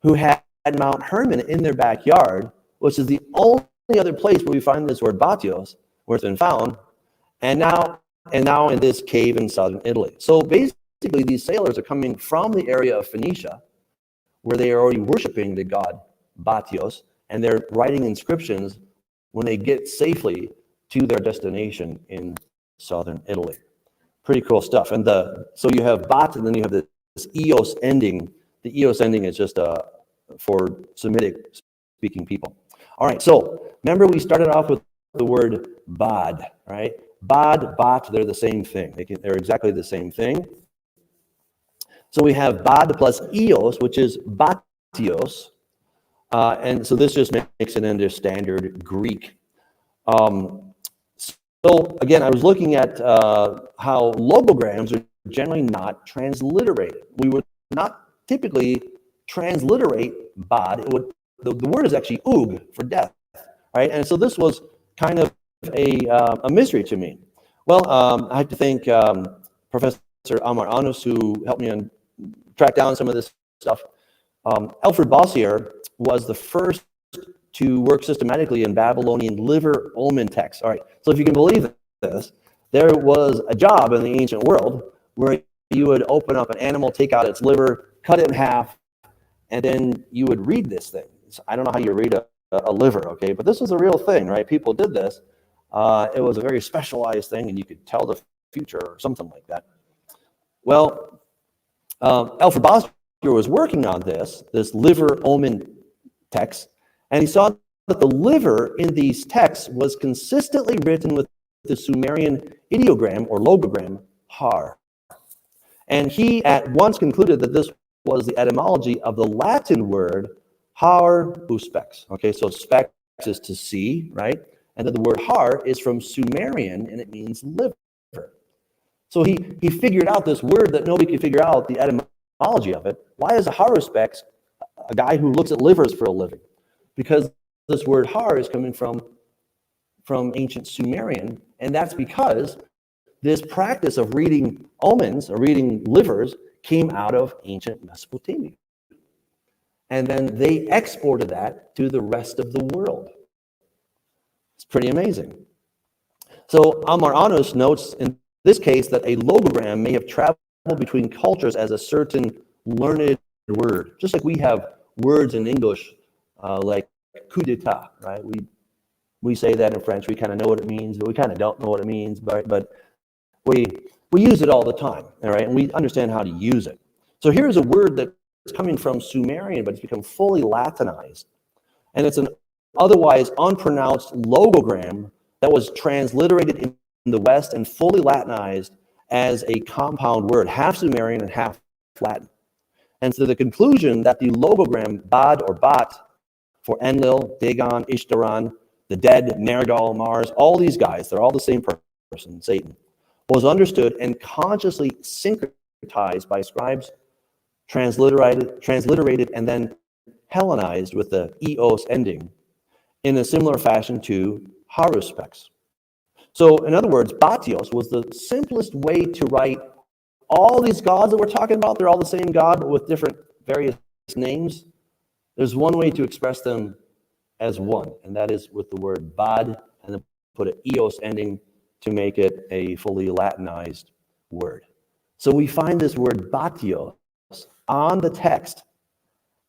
who had Mount Hermon in their backyard, which is the only other place where we find this word Batios, where it's been found, and now in this cave in southern Italy. So basically, these sailors are coming from the area of Phoenicia, where they are already worshiping the god Batios, and they're writing inscriptions when they get safely to their destination in southern Italy. Pretty cool stuff. And so you have Bat, and then you have this Eos ending. The Eos ending is just for Semitic-speaking people. All right, so remember we started off with the word Bad, right? Bad, Bat, they're the same thing. They're exactly the same thing. So we have Bad plus Eos, which is Batios. And so this just makes it into standard Greek. So again, I was looking at how logograms are generally not transliterated. We would not typically transliterate Bad. The word is actually Ug for death, right? And so this was kind of a mystery to me. Well, I have to thank Professor Amar Anus, who helped me track down some of this stuff. Alfred Bossier was the first to work systematically in Babylonian liver omen texts. All right, so if you can believe this, there was a job in the ancient world where you would open up an animal, take out its liver, cut it in half, and then you would read this thing. So I don't know how you read a liver, okay, but this was a real thing, right? People did this. It was a very specialized thing, and you could tell the future or something like that. Well, Alfred Bossier was working on this liver omen text, and he saw that the liver in these texts was consistently written with the Sumerian ideogram or logogram har. And he at once concluded that this was the etymology of the Latin word har uspex. Okay, so spex is to see, right? And then the word har is from Sumerian, and it means liver. So he figured out this word that nobody could figure out the etymology of it. Why is a haruspex a guy who looks at livers for a living? Because this word har is coming from ancient Sumerian, and that's because this practice of reading omens or reading livers came out of ancient Mesopotamia. And then they exported that to the rest of the world. It's pretty amazing. So Amar Anus notes in this case that a logogram may have traveled between cultures as a certain learned word, just like we have words in English like coup d'etat, right? We say that in French. We kind of know what it means, but we kind of don't know what it means. But we use it all the time, all right? And we understand how to use it. So here's a word that's coming from Sumerian, but it's become fully Latinized. And it's an otherwise unpronounced logogram that was transliterated in the West and fully Latinized as a compound word, half Sumerian and half Latin. And so the conclusion that the logogram Bad or Bat for Enlil, Dagon, Ishtaran, the dead, Nergal, Mars, all these guys, they're all the same person, Satan, was understood and consciously syncretized by scribes, transliterated, and then Hellenized with the eos ending in a similar fashion to haruspex. So in other words, Batios was the simplest way to write all these gods that we're talking about. They're all the same God, but with different various names. There's one way to express them as one, and that is with the word Bad, and then put an eos ending to make it a fully Latinized word. So we find this word Batios on the text,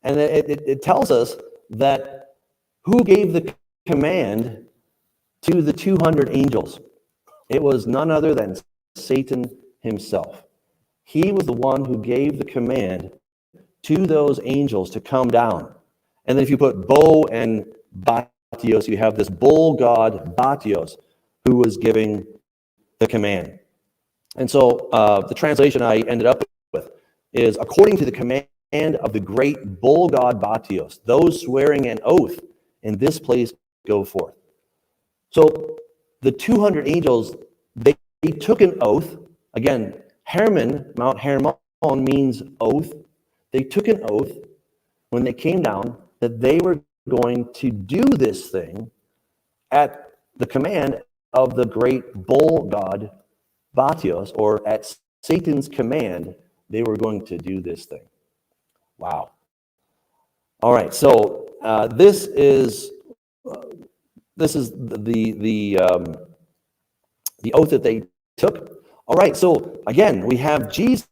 and it tells us that who gave the command to the 200 angels? It was none other than Satan himself. He was the one who gave the command to those angels to come down. And then if you put Bo and Batios, you have this bull god Batios who was giving the command. And so the translation I ended up with is, according to the command of the great bull god Batios, those swearing an oath in this place go forth. So the 200 angels, they took an oath. Again, Hermon, Mount Hermon means oath. They took an oath when they came down that they were going to do this thing at the command of the great bull god Batios, or at Satan's command, they were going to do this thing. Wow. All right, so this is the oath that they took. All right, so again, we have Jesus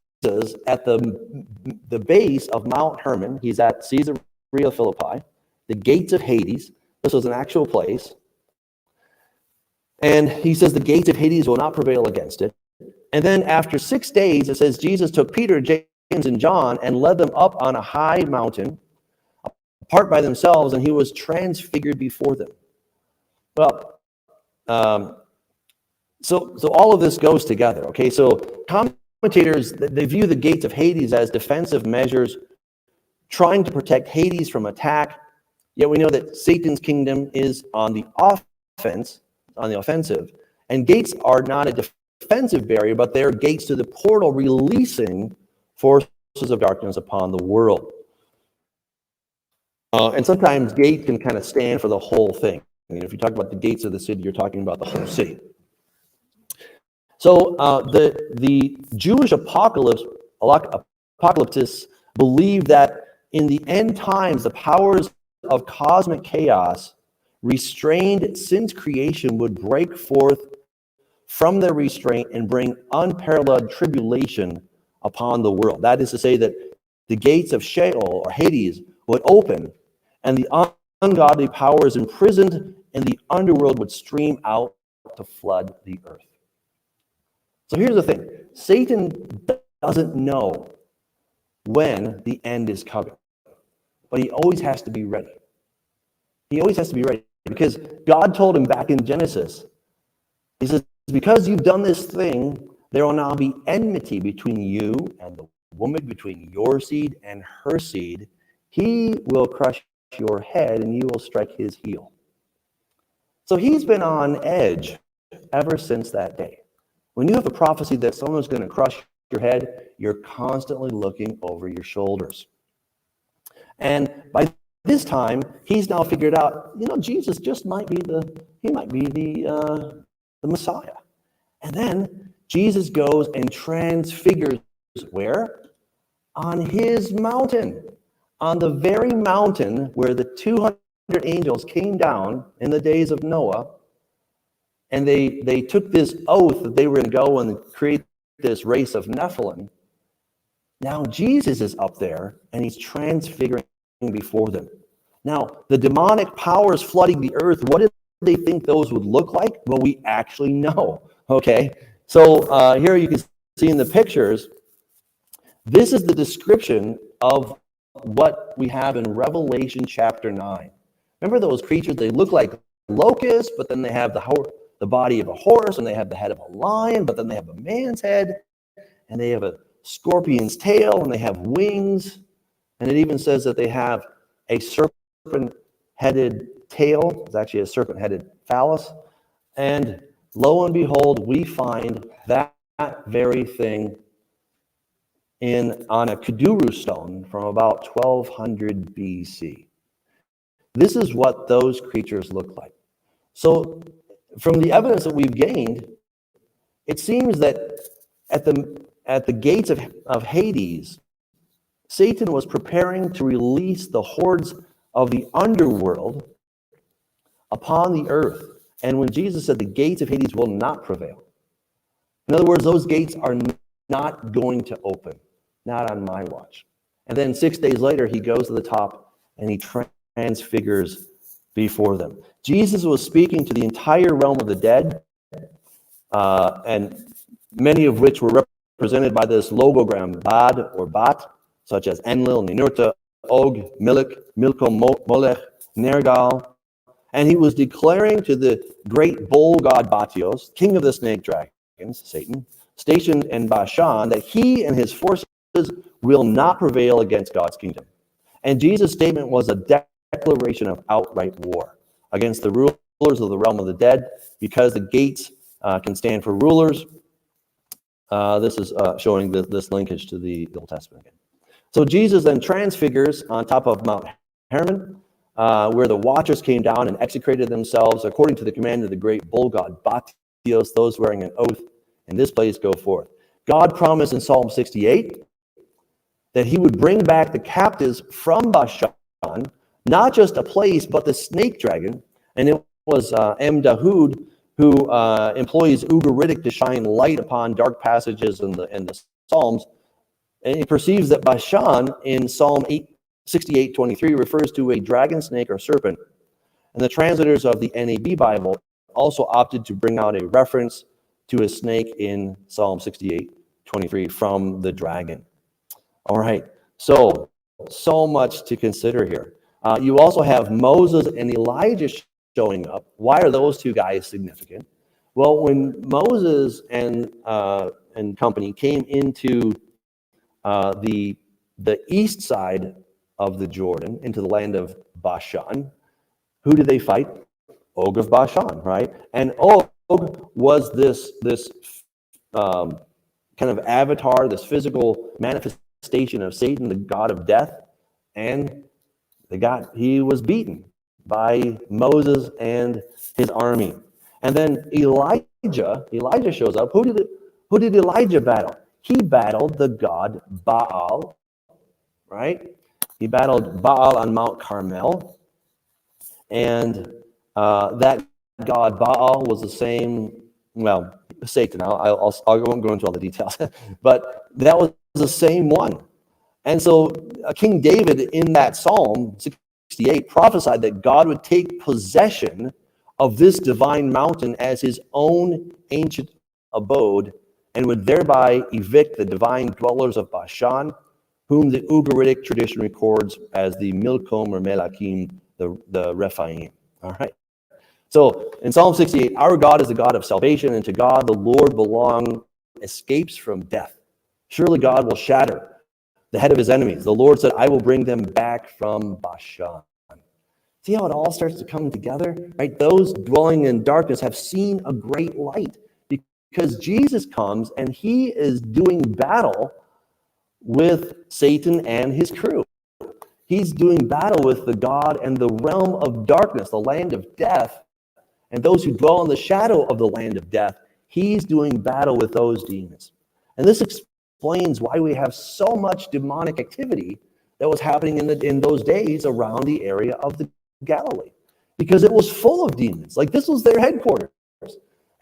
at the base of Mount Hermon. He's at Caesarea Philippi, the gates of Hades. This was an actual place. And he says the gates of Hades will not prevail against it. And then after 6 days, it says Jesus took Peter, James, and John and led them up on a high mountain, apart by themselves, and he was transfigured before them. Well, so all of this goes together, okay? So commentators, they view the gates of Hades as defensive measures trying to protect Hades from attack, yet we know that Satan's kingdom is on the offensive, and gates are not a defensive barrier, but they're gates to the portal releasing forces of darkness upon the world. And sometimes gate can kind of stand for the whole thing. I mean, if you talk about the gates of the city, you're talking about the whole city. So the Jewish apocalyptists believe that in the end times, the powers of cosmic chaos restrained since creation would break forth from their restraint and bring unparalleled tribulation upon the world. That is to say that the gates of Sheol or Hades would open, and the ungodly powers imprisoned in the underworld would stream out to flood the earth. So here's the thing. Satan doesn't know when the end is coming, but he always has to be ready. He always has to be ready because God told him back in Genesis, he says, because you've done this thing, there will now be enmity between you and the woman, between your seed and her seed. He will crush your head and you will strike his heel. So he's been on edge ever since that day. When you have a prophecy that someone's going to crush your head, you're constantly looking over your shoulders. And by this time, he's now figured out, Jesus just might be the Messiah. And then Jesus goes and transfigures where? On his mountain. On the very mountain where the 200 angels came down in the days of Noah, and they took this oath that they were going to go and create this race of Nephilim. Now Jesus is up there, and he's transfiguring before them. Now, the demonic powers flooding the earth, what did they think those would look like? Well, we actually know, okay? So here you can see in the pictures, this is the description of what we have in Revelation chapter 9. Remember those creatures? They look like locusts, but then they have the body of a horse, and they have the head of a lion, but then they have a man's head, and they have a scorpion's tail, and they have wings, and it even says that they have a serpent-headed tail. It's actually a serpent-headed phallus. And lo and behold, we find that very thing on a Kuduru stone from about 1200 BC. This is what those creatures look like. So from the evidence that we've gained, it seems that at the gates of Hades, Satan was preparing to release the hordes of the underworld upon the earth. And when Jesus said the gates of Hades will not prevail, in other words, those gates are not going to open, not on my watch. And then 6 days later, he goes to the top and he transfigures before them. Jesus was speaking to the entire realm of the dead, and many of which were represented by this logogram, Bad or Bat, such as Enlil, Ninurta, Og, Milk, Milko, Molech, Nergal. And he was declaring to the great bull god Batios, king of the snake dragons, Satan, stationed in Bashan, that he and his forces will not prevail against God's kingdom. And Jesus' statement was a declaration of outright war against the rulers of the realm of the dead, because the gates can stand for rulers. This is showing this linkage to the Old Testament again. So Jesus then transfigures on top of Mount Hermon, where the watchers came down and execrated themselves according to the command of the great bull god Batios. Those wearing an oath in this place go forth. God promised in Psalm 68 that he would bring back the captives from Bashan, not just a place, but the snake dragon. And it was M. Dahoud who employs Ugaritic to shine light upon dark passages in the Psalms. And he perceives that Bashan in Psalm 68:23 refers to a dragon, snake, or serpent. And the translators of the NAB Bible also opted to bring out a reference to a snake in Psalm 68:23 from the dragon. All right, so much to consider here. You also have Moses and Elijah showing up. Why are those two guys significant? Well, when Moses and company came into the east side of the Jordan, into the land of Bashan, who did they fight? Og of Bashan, right? And Og was this kind of avatar, this physical manifestation of Satan, the god of death, and he was beaten by Moses and his army. And then Elijah shows up. Who did Elijah battle? He battled the god Baal, right? He battled Baal on Mount Carmel, and that god Baal was the same. Well, Satan. I won't go into all the details, but that was the same one. And so King David in that Psalm 68 prophesied that God would take possession of this divine mountain as his own ancient abode, and would thereby evict the divine dwellers of Bashan, whom the Ugaritic tradition records as the Milkom or Melakim, the Rephaim. All right. So in Psalm 68, our God is the God of salvation, and to God the Lord belong escapes from death. Surely God will shatter the head of his enemies. The Lord said, I will bring them back from Bashan. See how it all starts to come together, right? Those dwelling in darkness have seen a great light, because Jesus comes and he is doing battle with Satan and his crew. He's doing battle with the God and the realm of darkness, the land of death, and those who dwell in the shadow of the land of death. He's doing battle with those demons. And this explains why we have so much demonic activity that was happening in those days around the area of the Galilee, because it was full of demons. Like, this was their headquarters.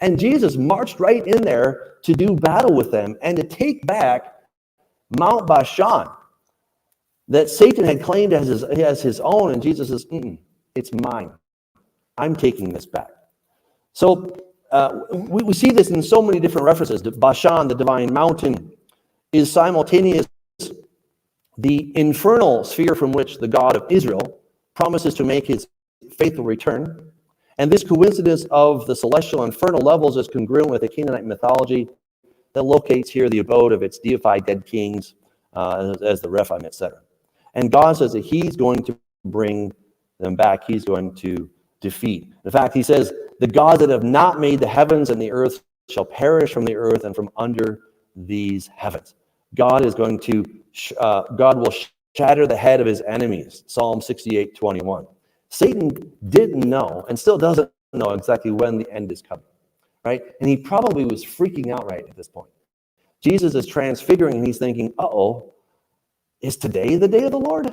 And Jesus marched right in there to do battle with them and to take back Mount Bashan that Satan had claimed as his own. And Jesus says, it's mine. I'm taking this back. So we see this in so many different references. Bashan, the divine mountain, is simultaneous the infernal sphere from which the God of Israel promises to make his faithful return. And this coincidence of the celestial and infernal levels is congruent with the Canaanite mythology that locates here the abode of its deified dead kings, as the Rephaim, etc. And God says that he's going to bring them back. He's going to defeat. In fact, he says, the gods that have not made the heavens and the earth shall perish from the earth and from under these heavens. God is going to, God will shatter the head of his enemies. Psalm 68:21. Satan didn't know and still doesn't know exactly when the end is coming, right? And he probably was freaking out right at this point. Jesus is transfiguring and he's thinking, uh-oh, is today the day of the Lord?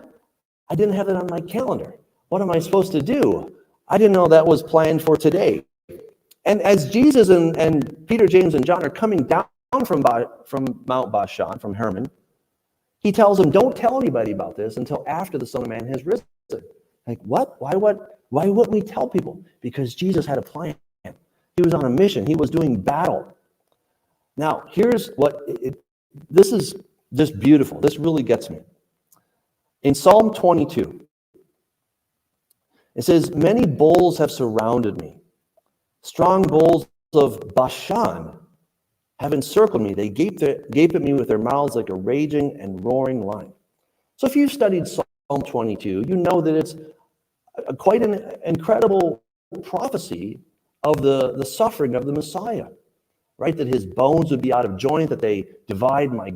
I didn't have that on my calendar. What am I supposed to do? I didn't know that was planned for today. And as Jesus and Peter, James, and John are coming down from Mount Bashan, from Hermon, he tells them, don't tell anybody about this until after the Son of Man has risen. Like, what? Why wouldn't we tell people? Because Jesus had a plan. He was on a mission. He was doing battle. Now, here's what, this is just beautiful. This really gets me. In Psalm 22, it says, many bulls have surrounded me. Strong bulls of Bashan have encircled me. They gape at me with their mouths like a raging and roaring lion. So if you've studied Psalm 22, you know that it's quite an incredible prophecy of the suffering of the Messiah, right? That his bones would be out of joint, that they divide my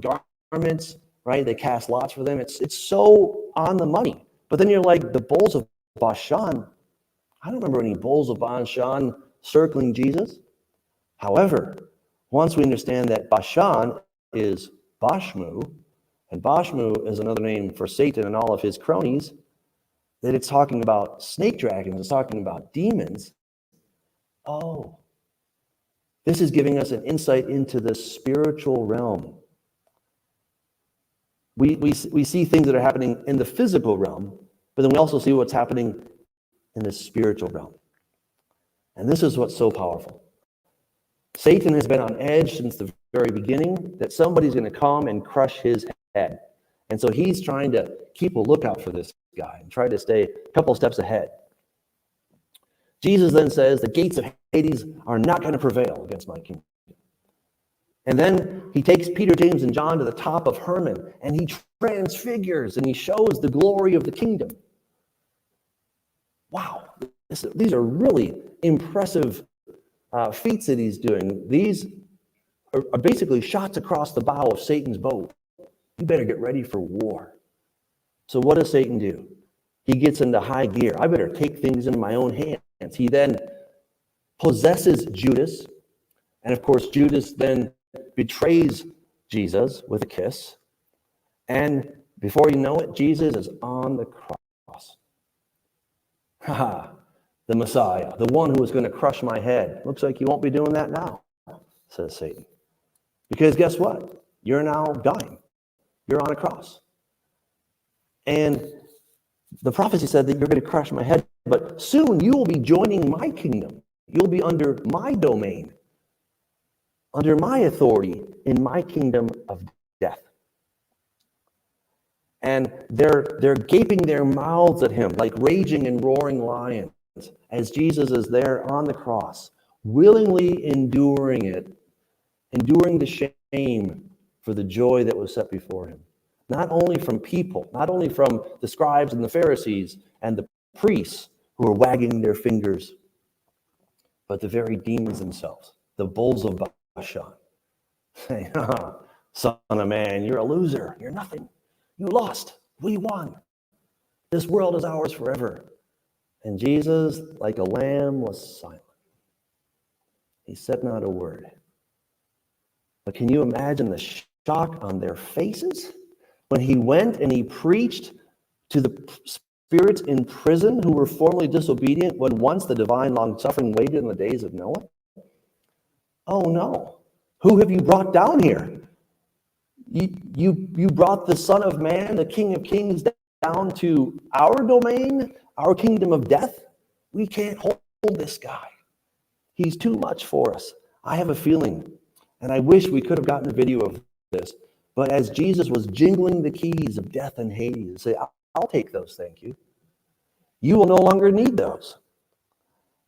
garments, right? They cast lots for them. It's so on the money. But then you're like, the bulls of Bashan, I don't remember any bulls of Bashan circling Jesus. However, once we understand that Bashan is Bashmu, and Bashmu is another name for Satan and all of his cronies, that it's talking about snake dragons, it's talking about demons. Oh, this is giving us an insight into the spiritual realm. We see things that are happening in the physical realm, but then we also see what's happening in the spiritual realm. And this is what's so powerful. Satan has been on edge since the very beginning that somebody's going to come and crush his head. And so he's trying to keep a lookout for this guy and try to stay a couple steps ahead. Jesus then says the gates of Hades are not going to prevail against my kingdom. And then he takes Peter, James, and John to the top of Hermon, and he transfigures and he shows the glory of the kingdom. Wow, these are really impressive feats that he's doing. These are basically shots across the bow of Satan's boat. You better get ready for war. So what does Satan do? He gets into high gear. I better take things into my own hands. He then possesses Judas. And of course, Judas then betrays Jesus with a kiss. And before you know it, Jesus is on the cross. The Messiah, the one who is going to crush my head. Looks like you won't be doing that now, says Satan. Because guess what? You're now dying. You're on a cross. And the prophecy said that you're going to crush my head, but soon you will be joining my kingdom. You'll be under my domain, under my authority in my kingdom of death. And they're gaping their mouths at him like raging and roaring lions as Jesus is there on the cross, willingly enduring it, enduring the shame for the joy that was set before him. Not only from people, not only from the scribes and the Pharisees and the priests who are wagging their fingers, but the very demons themselves, the bulls of Bashan, saying, son of man, you're a loser, you're nothing. You lost, we won. This world is ours forever. And Jesus, like a lamb, was silent. He said not a word. But can you imagine the shock on their faces when he went and he preached to the spirits in prison who were formerly disobedient when once the divine long-suffering waited in the days of Noah? Oh no, who have you brought down here? You brought the Son of Man, the King of Kings, down to our domain, our kingdom of death. We can't hold this guy. He's too much for us. I have a feeling, and I wish we could have gotten a video of this, but as Jesus was jingling the keys of death and Hades, and say, I'll take those, thank you. You will no longer need those.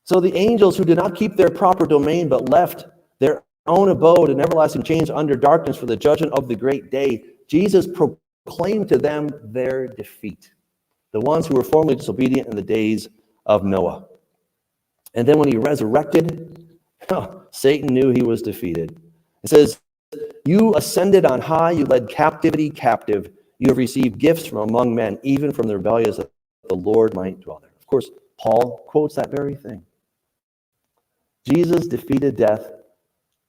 So the angels who did not keep their proper domain, but left their own abode in everlasting chains under darkness for the judgment of the great day, Jesus proclaimed to them their defeat. The ones who were formerly disobedient in the days of Noah. And then when he resurrected, Satan knew he was defeated. It says, you ascended on high, you led captivity captive. You have received gifts from among men, even from the rebellious that the Lord might dwell there. Of course, Paul quotes that very thing. Jesus defeated death,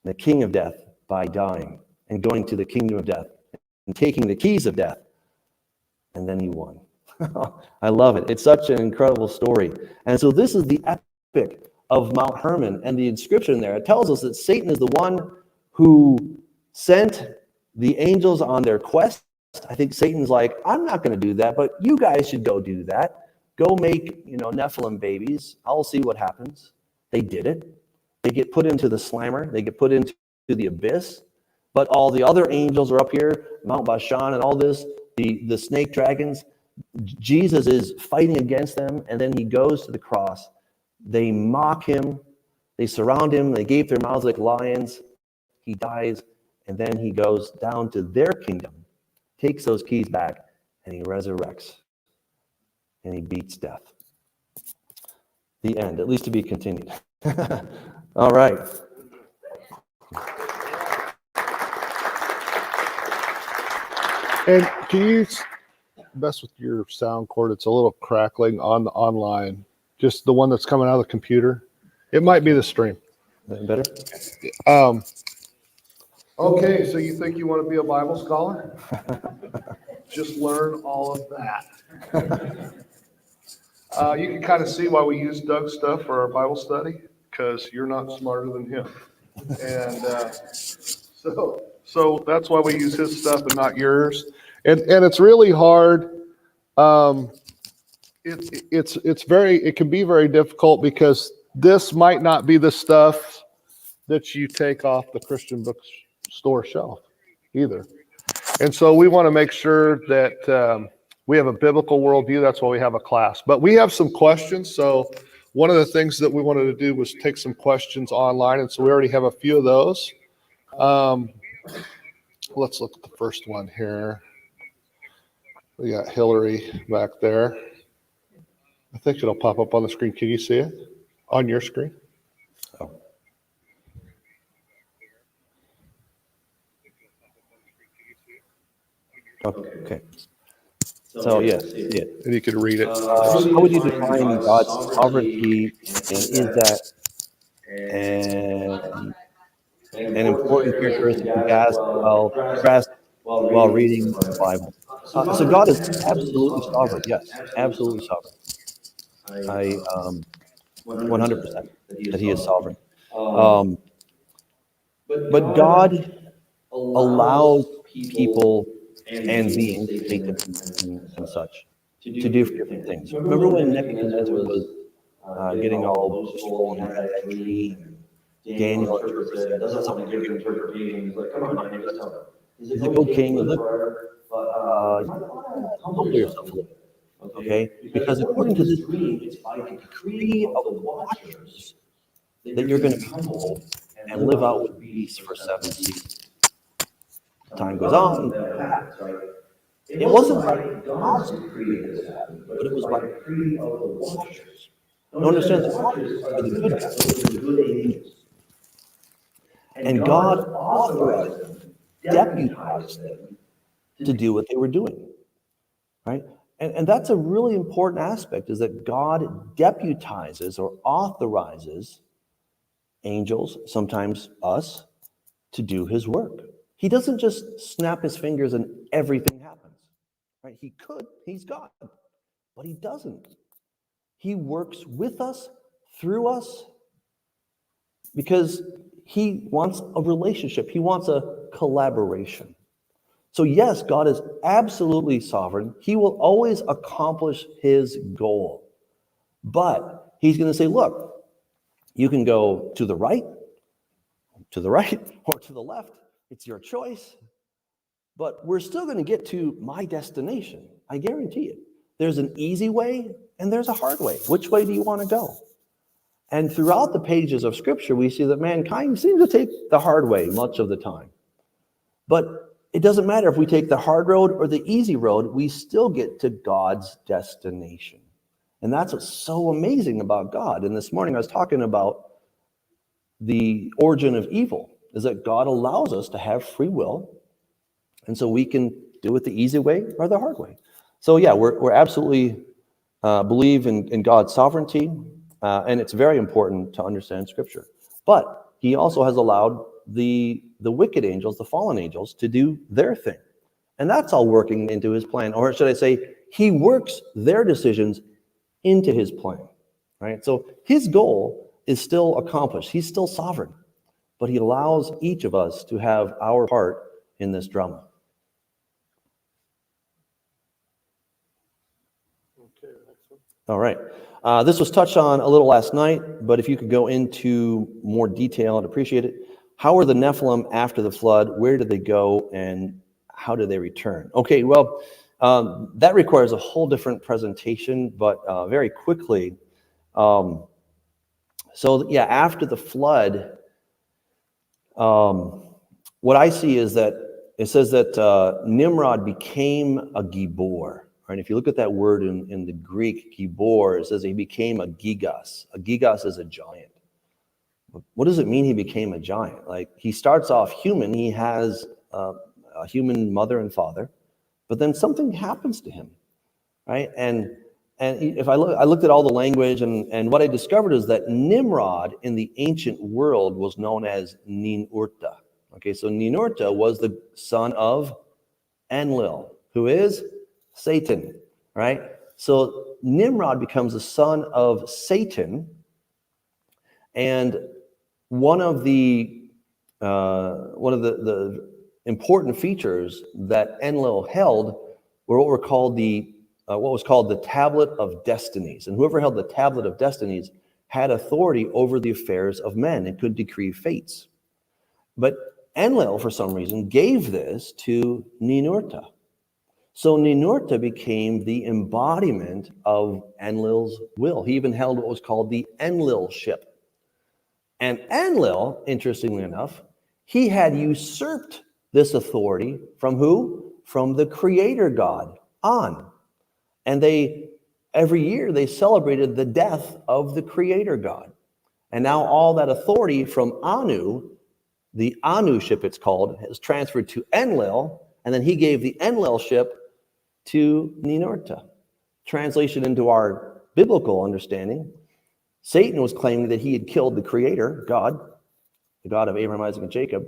the king of death, by dying and going to the kingdom of death and taking the keys of death. And then he won. I love it. It's such an incredible story. And so this is the epic of Mount Hermon, and the inscription there, it tells us that Satan is the one who sent the angels on their quest. I think Satan's like, I'm not going to do that, but you guys should go do that. Go make, Nephilim babies. I'll see what happens. They did it. They get put into the slammer. They get put into the abyss. But all the other angels are up here, Mount Bashan and all this, the snake dragons. Jesus is fighting against them, and then he goes to the cross. They mock him. They surround him. They gape their mouths like lions. He dies, and then he goes down to their kingdom, takes those keys back, and he resurrects. And he beats death. The end, at least to be continued. All right. And can you mess with your sound cord? It's a little crackling on the online. Just the one that's coming out of the computer. It might be the stream. Better? Okay, so you think you want to be a Bible scholar? Just learn all of that. You can kind of see why we use Doug's stuff for our Bible study, because you're not smarter than him. And so that's why we use his stuff and not yours. And it's really hard. It can be very difficult, because this might not be the stuff that you take off the Christian bookstore shelf either. And so we want to make sure that we have a biblical worldview. That's why we have a class. But we have some questions. So one of the things that we wanted to do was take some questions online. And so we already have a few of those. Let's look at the first one here. We got Hillary back there. I think it'll pop up on the screen. Can you see it on your screen? Oh. Okay. So, yes. Yeah. And you can read it. How would you define God's sovereignty, and is that an important characteristic to grasp while reading the Bible? So God is absolutely sovereign. Yes, absolutely sovereign. I 100% that He is sovereign. But God allows people and beings, Satan and such, to do different things. Remember when Nebuchadnezzar was getting all boastful and had that dream? Daniel interpreted it, doesn't want to give the interpretation. He's like, come on, Daniel, just tell me. He's like, oh, king, live forever, but humble yourself a little bit. Okay? Because according to this dream, it's by the decree of the watchers that you're going to be humbled and live out with peace for 7 seasons. Time goes on. It wasn't by God's decree that this happened, but it was by the decree of the watchers. Now understand, the watchers are the good guys, the good angels. And God authorized them, deputized them to do what they were doing. Right? And that's a really important aspect, is that God deputizes or authorizes angels, sometimes us, to do his work. He doesn't just snap his fingers and everything happens. Right? He could, he's God, but he doesn't. He works with us, through us, because he wants a relationship. He wants a collaboration. So yes, God is absolutely sovereign. He will always accomplish his goal. But he's going to say, look, You can go to the right, or to the left. It's your choice. But we're still going to get to my destination. I guarantee it. There's an easy way and there's a hard way. Which way do you want to go? And throughout the pages of Scripture, we see that mankind seems to take the hard way much of the time. But it doesn't matter if we take the hard road or the easy road, we still get to God's destination. And that's what's so amazing about God. And this morning I was talking about the origin of evil, is that God allows us to have free will. And so we can do it the easy way or the hard way. So yeah, we're absolutely believe in God's sovereignty. And it's very important to understand Scripture. But he also has allowed the wicked angels, the fallen angels, to do their thing. And that's all working into his plan. Or should I say, he works their decisions into his plan. Right? So his goal is still accomplished. He's still sovereign. But he allows each of us to have our part in this drama. Okay, next one. All right. This was touched on a little last night, but if you could go into more detail, I'd appreciate it. How were the Nephilim after the flood? Where did they go, and how did they return? Okay, well, that requires a whole different presentation, but very quickly. So yeah, after the flood, what I see is that it says that Nimrod became a Gibor. Right? If you look at that word in the Greek, Gibor, it says he became a Gigas. A Gigas is a giant. What does it mean he became a giant? Like, he starts off human. He has a human mother and father, but then something happens to him, right? And if I looked at all the language, and what I discovered is that Nimrod in the ancient world was known as Ninurta. Okay, so Ninurta was the son of Enlil, who is Satan, right? So Nimrod becomes the son of Satan, and one of the important features that Enlil held were what was called the Tablet of Destinies. And whoever held the Tablet of Destinies had authority over the affairs of men and could decree fates. But Enlil, for some reason, gave this to Ninurta. So Ninurta became the embodiment of Enlil's will. He even held what was called the Enlilship. And Enlil, interestingly enough, he had usurped this authority from who? From the creator god, An. And every year they celebrated the death of the creator god. And now all that authority from Anu, the Anuship it's called, is transferred to Enlil, and then he gave the Enlilship to Ninurta. Translation into our biblical understanding, Satan was claiming that he had killed the creator, God, the God of Abraham, Isaac, and Jacob,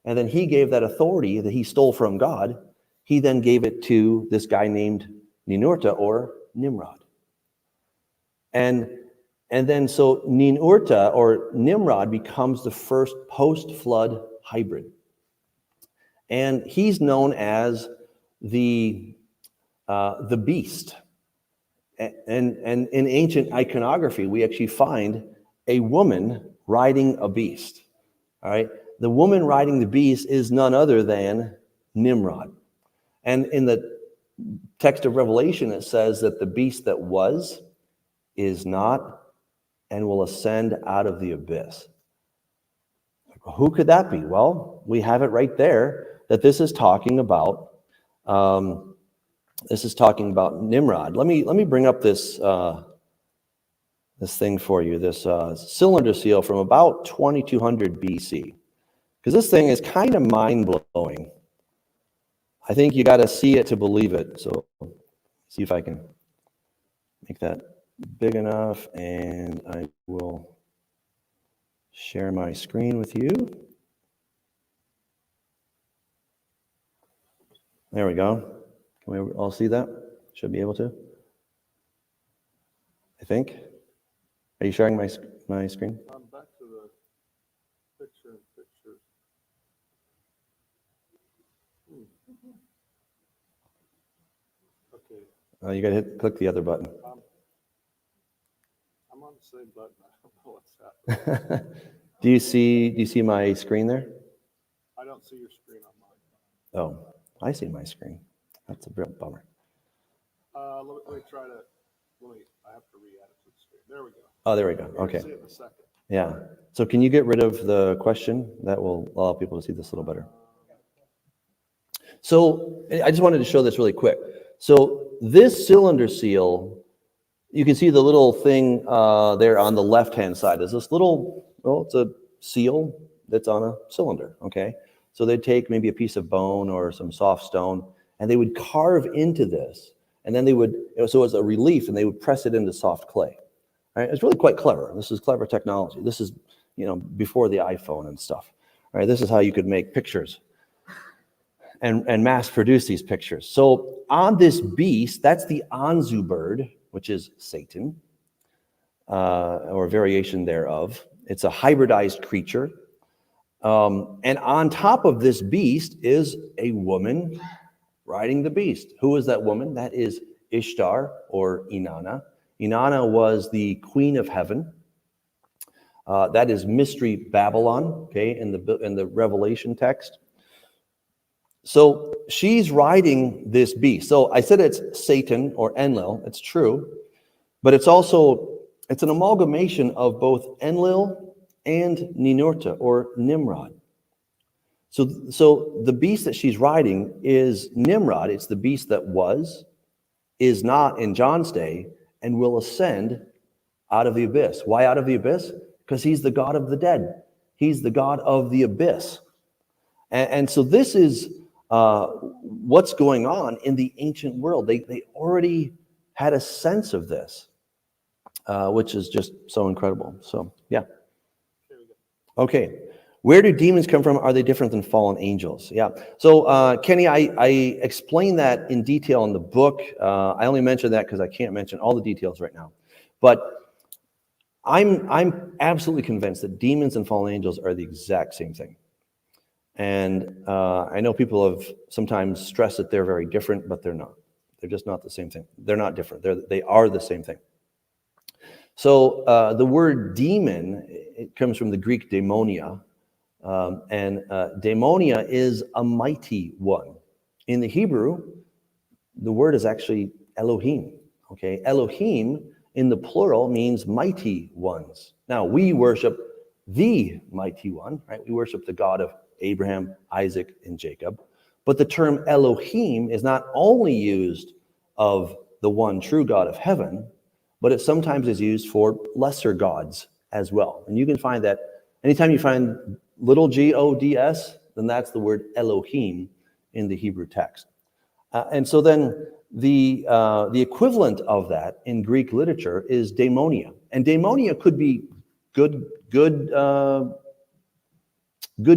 and then he gave that authority that he stole from God, he then gave it to this guy named Ninurta, or Nimrod. And then so Ninurta, or Nimrod, becomes the first post-flood hybrid. And he's known as the beast. And in ancient iconography, we actually find a woman riding a beast. All right, the woman riding the beast is none other than Nimrod. And in the text of Revelation, it says that the beast that was, is not, and will ascend out of the abyss. Who could that be? Well, we have it right there that this is talking about. This is talking about Nimrod. Let me bring up this this thing for you. This cylinder seal from about 2200 BC, because this thing is kind of mind blowing. I think you got to see it to believe it. So, see if I can make that big enough, and I will share my screen with you. There we go. Can we all see that? Should be able to, I think. Are you sharing my screen? Back to the picture. Okay. You got to click the other button. I'm on the same button. What's that? Do you see my screen there? I don't see your screen on mine. Oh, I see my screen. That's a real bummer. Let me try to, I have to re-edit the screen. There we go. Oh, there we go. You'll Okay. see it in a second. Yeah. So can you get rid of the question? That will allow people to see this a little better. So I just wanted to show this really quick. So this cylinder seal, you can see the little thing there on the left-hand side. There's this little, well, it's a seal that's on a cylinder, okay? So they'd take maybe a piece of bone or some soft stone, and they would carve into this, and then they would, so it was a relief, and they would press it into soft clay. Right? It's really quite clever. This is clever technology. This is, before the iPhone and stuff. Right? This is how you could make pictures and mass produce these pictures. So on this beast, that's the Anzu Bird, which is Satan, or a variation thereof. It's a hybridized creature. And on top of this beast is a woman riding the beast. Who is that woman? That is Ishtar, or Inanna. Inanna was the queen of heaven. That is Mystery Babylon, okay, in the Revelation text. So she's riding this beast. So I said it's Satan or Enlil. It's true, but it's an amalgamation of both Enlil and Ninurta, or Nimrod. So the beast that she's riding is Nimrod. It's the beast that was, is not in John's day, and will ascend out of the abyss. Why out of the abyss? Because he's the God of the dead. He's the God of the abyss. And so this is what's going on in the ancient world. They already had a sense of this, which is just so incredible. So, yeah. Okay. Where do demons come from? Are they different than fallen angels? Yeah. So, Kenny, I explained that in detail in the book. I only mentioned that because I can't mention all the details right now. But I'm absolutely convinced that demons and fallen angels are the exact same thing. And I know people have sometimes stressed that they're very different, but they're not. They're just not the same thing. They're not different. They are the same thing. So the word demon, it comes from the Greek daimonia. And daimonia is a mighty one. In the Hebrew, the word is actually Elohim. Okay, Elohim in the plural means mighty ones. Now, we worship the mighty one, right? We worship the God of Abraham, Isaac, and Jacob. But the term Elohim is not only used of the one true God of heaven, but it sometimes is used for lesser gods as well. And you can find that anytime you find little G-O-D-S, then that's the word Elohim in the Hebrew text. And so then the equivalent of that in Greek literature is daimonia. And daimonia could be good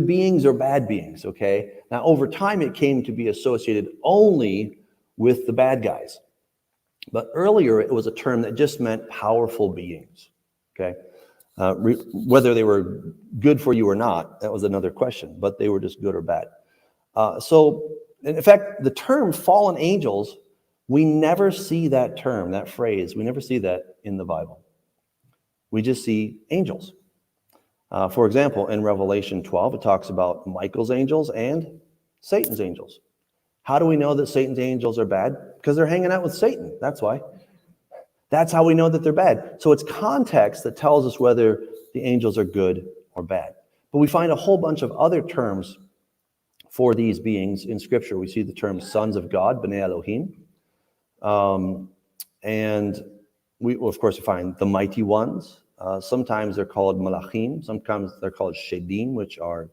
beings or bad beings, okay? Now, over time, it came to be associated only with the bad guys. But earlier, it was a term that just meant powerful beings, okay? Whether they were good for you or not, that was another question, but they were just good or bad. So, in fact, the term fallen angels, we never see that term, that phrase, we never see that in the Bible. We just see angels. For example, in Revelation 12, it talks about Michael's angels and Satan's angels. How do we know that Satan's angels are bad? Because they're hanging out with Satan. That's why. That's how we know that they're bad. So it's context that tells us whether the angels are good or bad. But we find a whole bunch of other terms for these beings in Scripture. We see the term sons of God, B'nai Elohim. And we, of course, find the mighty ones. Sometimes they're called malachim. Sometimes they're called shedim, which are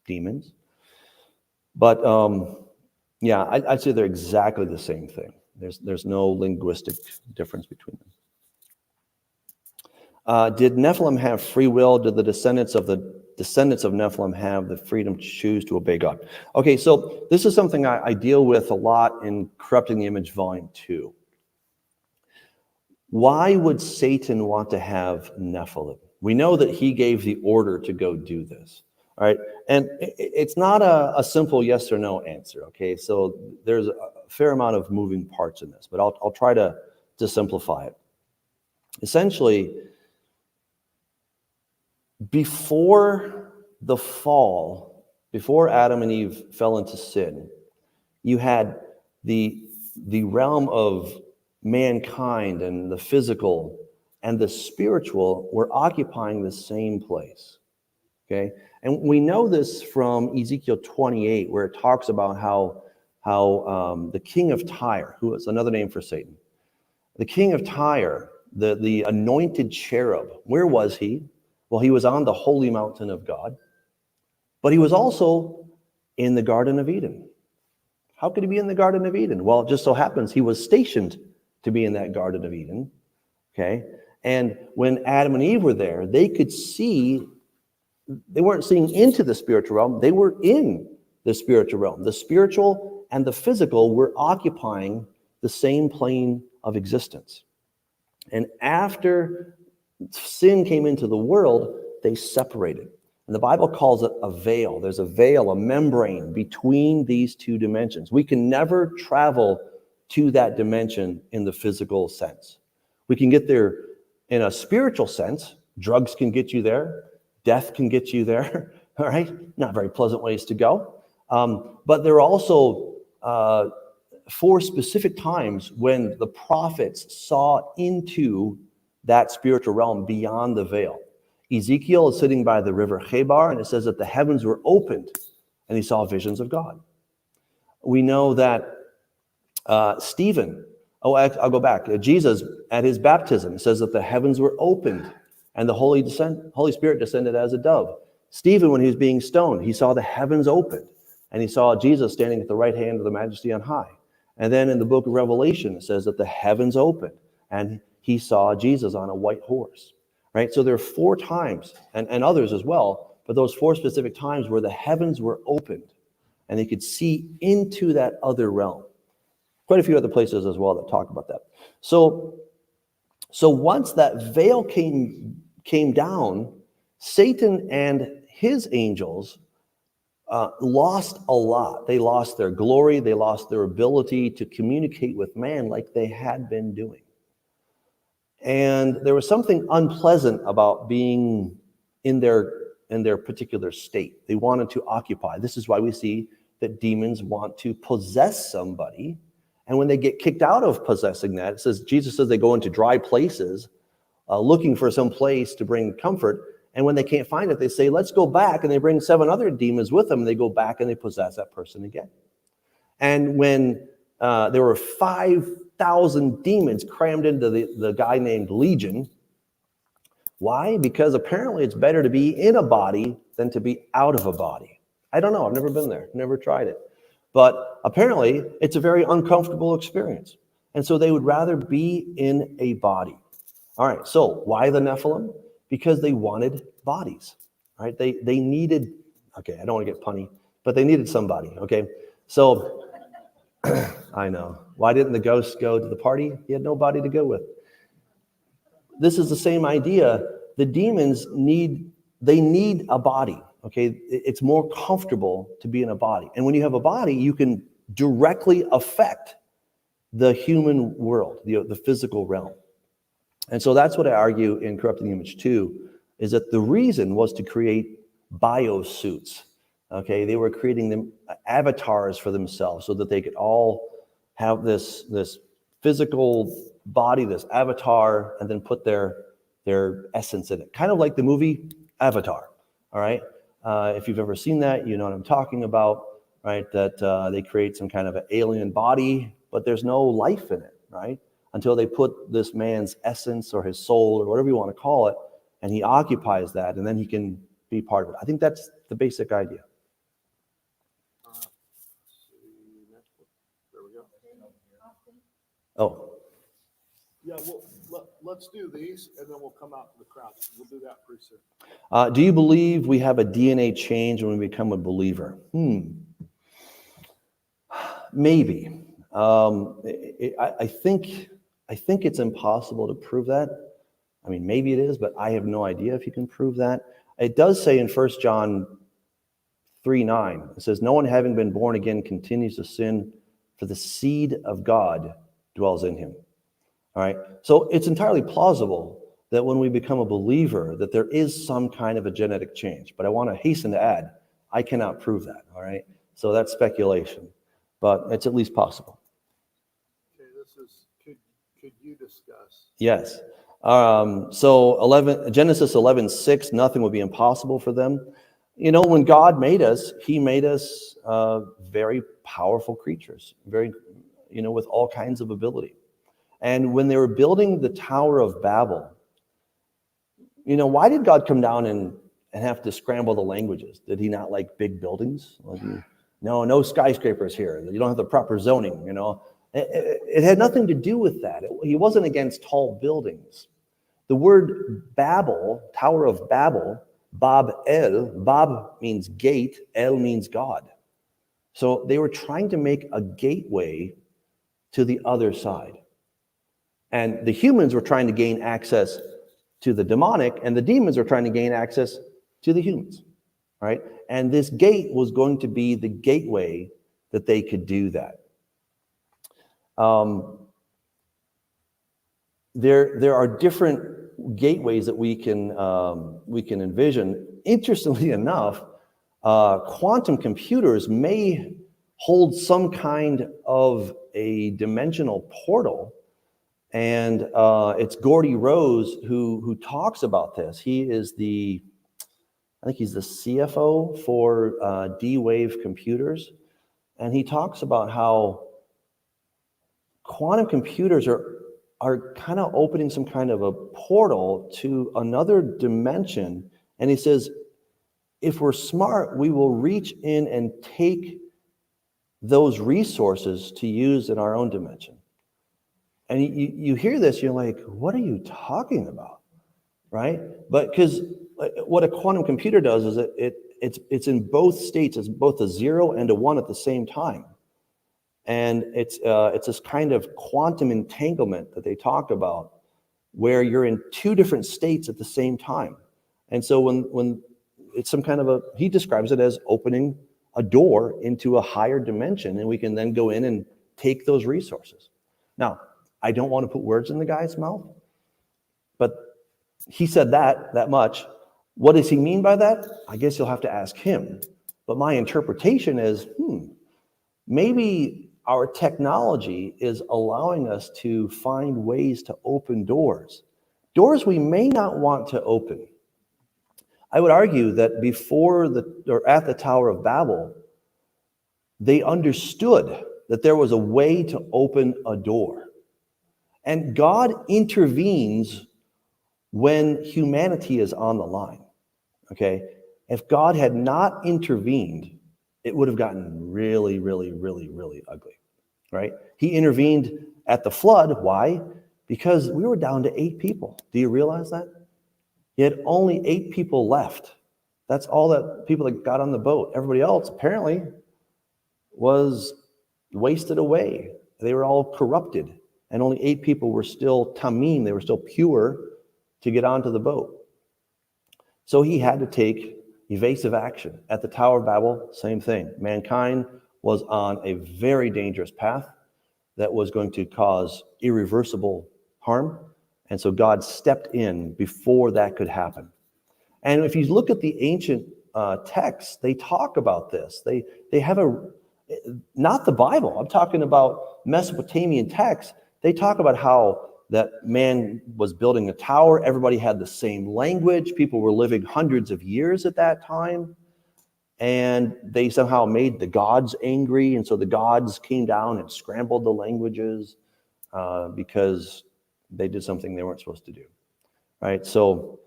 demons. But yeah, I'd say they're exactly the same thing. There's no linguistic difference between them. Did Nephilim have free will? Did the descendants of Nephilim have the freedom to choose to obey God? Okay, so this is something I deal with a lot in Corrupting the Image Volume 2. Why would Satan want to have Nephilim? We know that he gave the order to go do this. All right, and it's not a simple yes or no answer, okay? So there's a fair amount of moving parts in this, but I'll try to simplify it. Essentially, before the fall, before Adam and Eve fell into sin, you had the realm of mankind and the physical and the spiritual were occupying the same place. Okay, and we know this from Ezekiel 28, where it talks about how the king of Tyre, who is another name for Satan, the king of Tyre, the anointed cherub, where was he? Well, he was on the holy mountain of God, but he was also in the Garden of Eden. How could he be in the Garden of Eden? Well, it just so happens he was stationed to be in that Garden of Eden. Okay, and when Adam and Eve were there, they could see. They weren't seeing into the spiritual realm. They were in the spiritual realm. The spiritual and the physical were occupying the same plane of existence. And after sin came into the world, they separated. And the Bible calls it a veil. There's a veil, a membrane between these two dimensions. We can never travel to that dimension in the physical sense. We can get there in a spiritual sense. Drugs can get you there. Death can get you there. All right? Not very pleasant ways to go. But there are also 4 specific times when the prophets saw into that spiritual realm beyond the veil. Ezekiel is sitting by the river Chebar, and it says that the heavens were opened, and he saw visions of God. We know that Stephen, I'll go back. Jesus, at his baptism, it says that the heavens were opened, and the Holy Spirit descended as a dove. Stephen, when he was being stoned, he saw the heavens opened, and he saw Jesus standing at the right hand of the Majesty on high. And then in the book of Revelation, it says that the heavens opened, and he saw Jesus on a white horse. Right? So there are 4 times, and others as well, but those 4 specific times where the heavens were opened, and they could see into that other realm. Quite a few other places as well that talk about that. So once that veil came down, Satan and his angels lost a lot. They lost their glory. They lost their ability to communicate with man like they had been doing. And there was something unpleasant about being in their particular state. They wanted to occupy. This is why we see that demons want to possess somebody. And when they get kicked out of possessing that, Jesus says they go into dry places looking for some place to bring comfort. And when they can't find it, they say, let's go back. And they bring 7 other demons with them. And they go back and they possess that person again. And when there were 5,000 demons crammed into the guy named Legion. Why? Because apparently it's better to be in a body than to be out of a body. I don't know. I've never been there. Never tried it. But apparently it's a very uncomfortable experience. And so they would rather be in a body. All right. So why the Nephilim? Because they wanted bodies. Right? They needed, okay, I don't want to get punny, but they needed somebody. Okay. So I know. Why didn't the ghost go to the party? He had nobody to go with. This is the same idea. The demons need a body. Okay, it's more comfortable to be in a body. And when you have a body, you can directly affect the human world, the physical realm. And so that's what I argue in Corrupting the Image 2, is that the reason was to create biosuits. Okay, they were creating them avatars for themselves so that they could all have this physical body, this avatar, and then put their essence in it. Kind of like the movie Avatar, all right? If you've ever seen that, you know what I'm talking about, right? That they create some kind of an alien body, but there's no life in it, right? Until they put this man's essence or his soul or whatever you want to call it, and he occupies that, and then he can be part of it. I think that's the basic idea. There we go. Oh. Yeah, well, let's do these, and then we'll come out to the crowd. We'll do that pretty soon. Do you believe we have a DNA change when we become a believer? Maybe. I think it's impossible to prove that. I mean, maybe it is, but I have no idea if you can prove that. It does say in 1 John 3:9, it says, no one having been born again continues to sin, for the seed of God dwells in him. All right. So it's entirely plausible that when we become a believer, that there is some kind of a genetic change. But I want to hasten to add, I cannot prove that, all right? So that's speculation, but it's at least possible. Okay, this is, could you discuss? Yes. So Genesis 11:6, nothing would be impossible for them. You know, when God made us, he made us very powerful creatures, very, you know, with all kinds of ability. And when they were building the Tower of Babel, you know, why did God come down and have to scramble the languages? Did he not like big buildings? Like, no skyscrapers here. You don't have the proper zoning, you know. It had nothing to do with that. He wasn't against tall buildings. The word Babel, Tower of Babel, Bab means gate, El means God. So they were trying to make a gateway to the other side. And the humans were trying to gain access to the demonic, and the demons were trying to gain access to the humans, right? And this gate was going to be the gateway that they could do that. There are different gateways that we can envision. Interestingly enough, quantum computers may hold some kind of a dimensional portal, and it's Gordy Rose who talks about this. He is I think he's the CFO for D-Wave computers, and he talks about how quantum computers are kind of opening some kind of a portal to another dimension. And he says, if we're smart, we will reach in and take those resources to use in our own dimension. And you hear this, you're like, what are you talking about, right? But because what a quantum computer does is it's in both states. It's both a 0 and a 1 at the same time. And it's this kind of quantum entanglement that they talk about, where you're in two different states at the same time. And so when it's some kind of he describes it as opening a door into a higher dimension, and we can then go in and take those resources. Now, I don't want to put words in the guy's mouth, but he said that much. What does he mean by that? I guess you'll have to ask him. But my interpretation is, maybe our technology is allowing us to find ways to open doors we may not want to open. I would argue that at the Tower of Babel, they understood that there was a way to open a door. And God intervenes when humanity is on the line, okay? If God had not intervened, it would have gotten really, really, really, really ugly, right? He intervened at the flood. Why? Because we were down to 8 people. Do you realize that? He had only 8 people left. That's all that people that got on the boat. Everybody else apparently was wasted away. They were all corrupted. And only 8 people were still tamim. They were still pure to get onto the boat. So he had to take evasive action. At the Tower of Babel, same thing. Mankind was on a very dangerous path that was going to cause irreversible harm. And so God stepped in before that could happen. And if you look at the ancient texts, they talk about this. They have not the Bible, I'm talking about Mesopotamian texts. They talk about how that man was building a tower. Everybody had the same language. People were living hundreds of years at that time. And they somehow made the gods angry. And so the gods came down and scrambled the languages because they did something they weren't supposed to do. Right? So,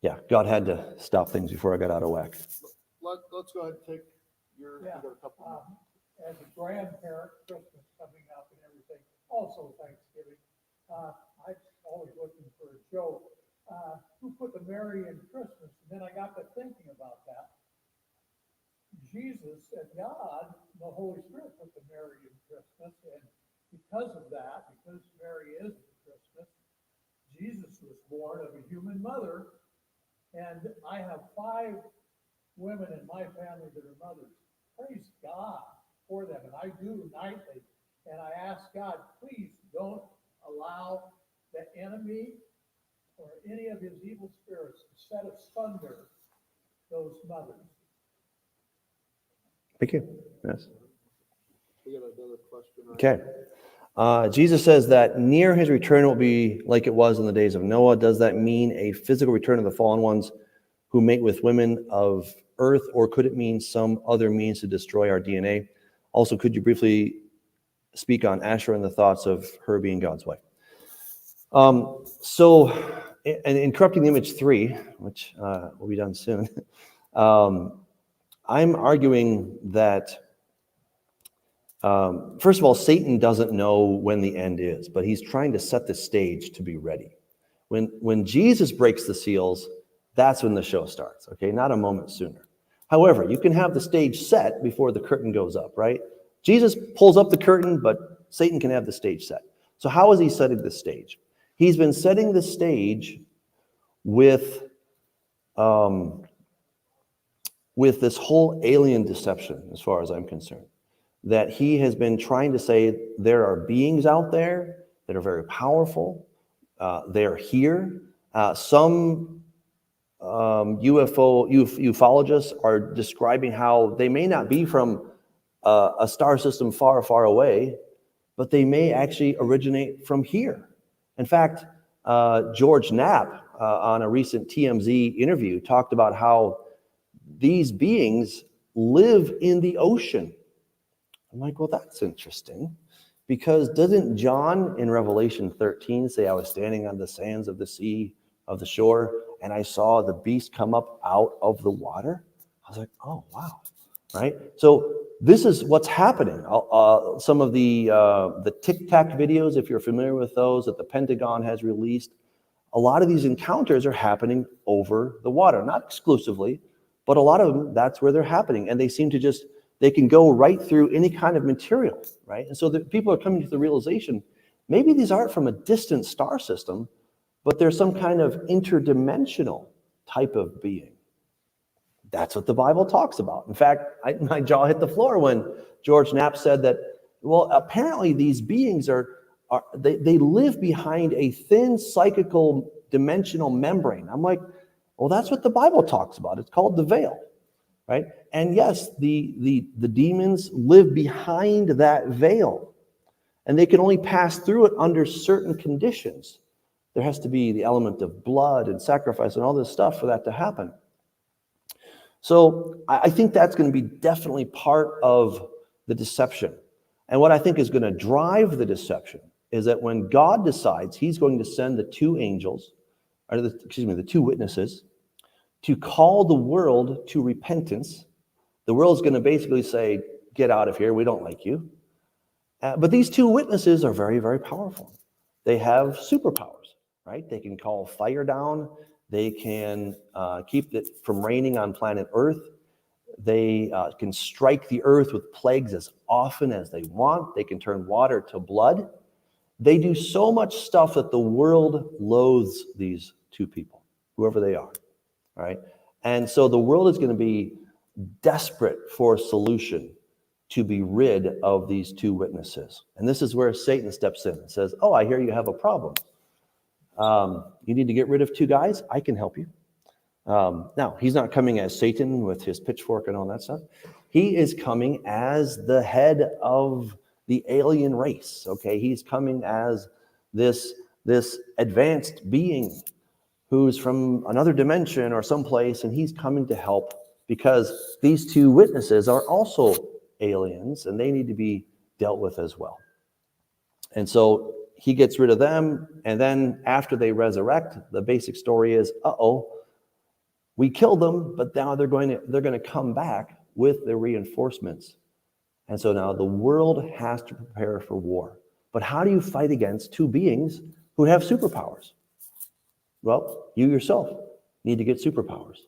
yeah, God had to stop things before I got out of whack. Let's go ahead and take your, you got a couple. As a grandparent, Christmas coming up and everything, also Thanksgiving, I'm always looking for a joke. Who put the Mary in Christmas? And then I got to thinking about that. Jesus and God, the Holy Spirit put the Mary in Christmas, and because of that, because Mary is in Christmas, Jesus was born of a human mother, and I have 5 women in my family that are mothers. Praise God for them, and I do nightly, and I ask God, please don't allow the enemy or any of his evil spirits to set asunder those mothers. Thank you. Yes. We got another question. Okay. Jesus says that near his return will be like it was in the days of Noah. Does that mean a physical return of the fallen ones who mate with women of earth, or could it mean some other means to destroy our DNA? Also, could you briefly speak on Asherah and the thoughts of her being God's wife? In Corrupting the Image 3, which will be done soon, I'm arguing that first of all, Satan doesn't know when the end is, but he's trying to set the stage to be ready. When Jesus breaks the seals, that's when the show starts, okay? Not a moment sooner. However, you can have the stage set before the curtain goes up, right? Jesus pulls up the curtain, but Satan can have the stage set. So how is he setting the stage? He's been setting the stage with this whole alien deception, as far as I'm concerned. That he has been trying to say there are beings out there that are very powerful. They're here. Some ufologists are describing how they may not be from a star system far, far away, but they may actually originate from here. In fact, George Knapp, on a recent TMZ interview, talked about how these beings live in the ocean. I'm like, well, that's interesting, because doesn't John in Revelation 13 say, I was standing on the sands of the sea, of the shore, and I saw the beast come up out of the water? I was like, oh, wow, right? So this is what's happening. Some of the Tic Tac videos, if you're familiar with those, that the Pentagon has released, a lot of these encounters are happening over the water, not exclusively, but a lot of them, that's where they're happening. And they seem to just, they can go right through any kind of material, right? And so the people are coming to the realization, maybe these aren't from a distant star system, but they're some kind of interdimensional type of being. That's what the Bible talks about. In fact, my jaw hit the floor when George Knapp said that, well, apparently these beings they live behind a thin psychical dimensional membrane. I'm like, well, that's what the Bible talks about. It's called the veil, right? And yes, the demons live behind that veil, and they can only pass through it under certain conditions. There has to be the element of blood and sacrifice and all this stuff for that to happen. So I think that's going to be definitely part of the deception. And what I think is going to drive the deception is that when God decides he's going to send the two angels, or the two witnesses, to call the world to repentance, the world's going to basically say, get out of here, we don't like you. But these two witnesses are very, very powerful. They have superpowers, right? They can call fire down. They can keep it from raining on planet Earth. They can strike the earth with plagues as often as they want. They can turn water to blood. They do so much stuff that the world loathes these two people, whoever they are, right? And so the world is going to be desperate for a solution to be rid of these two witnesses. And this is where Satan steps in and says, oh, I hear you have a problem. You need to get rid of two guys? I can help you. Now, he's not coming as Satan with his pitchfork and all that stuff. He is coming as the head of the alien race, okay? He's coming as this advanced being who's from another dimension or someplace, and he's coming to help because these two witnesses are also aliens, and they need to be dealt with as well. And so he gets rid of them, and then after they resurrect, the basic story is, we killed them, but now they're going to come back with the reinforcements. And so now the world has to prepare for war. But how do you fight against two beings who have superpowers? Well, you yourself need to get superpowers.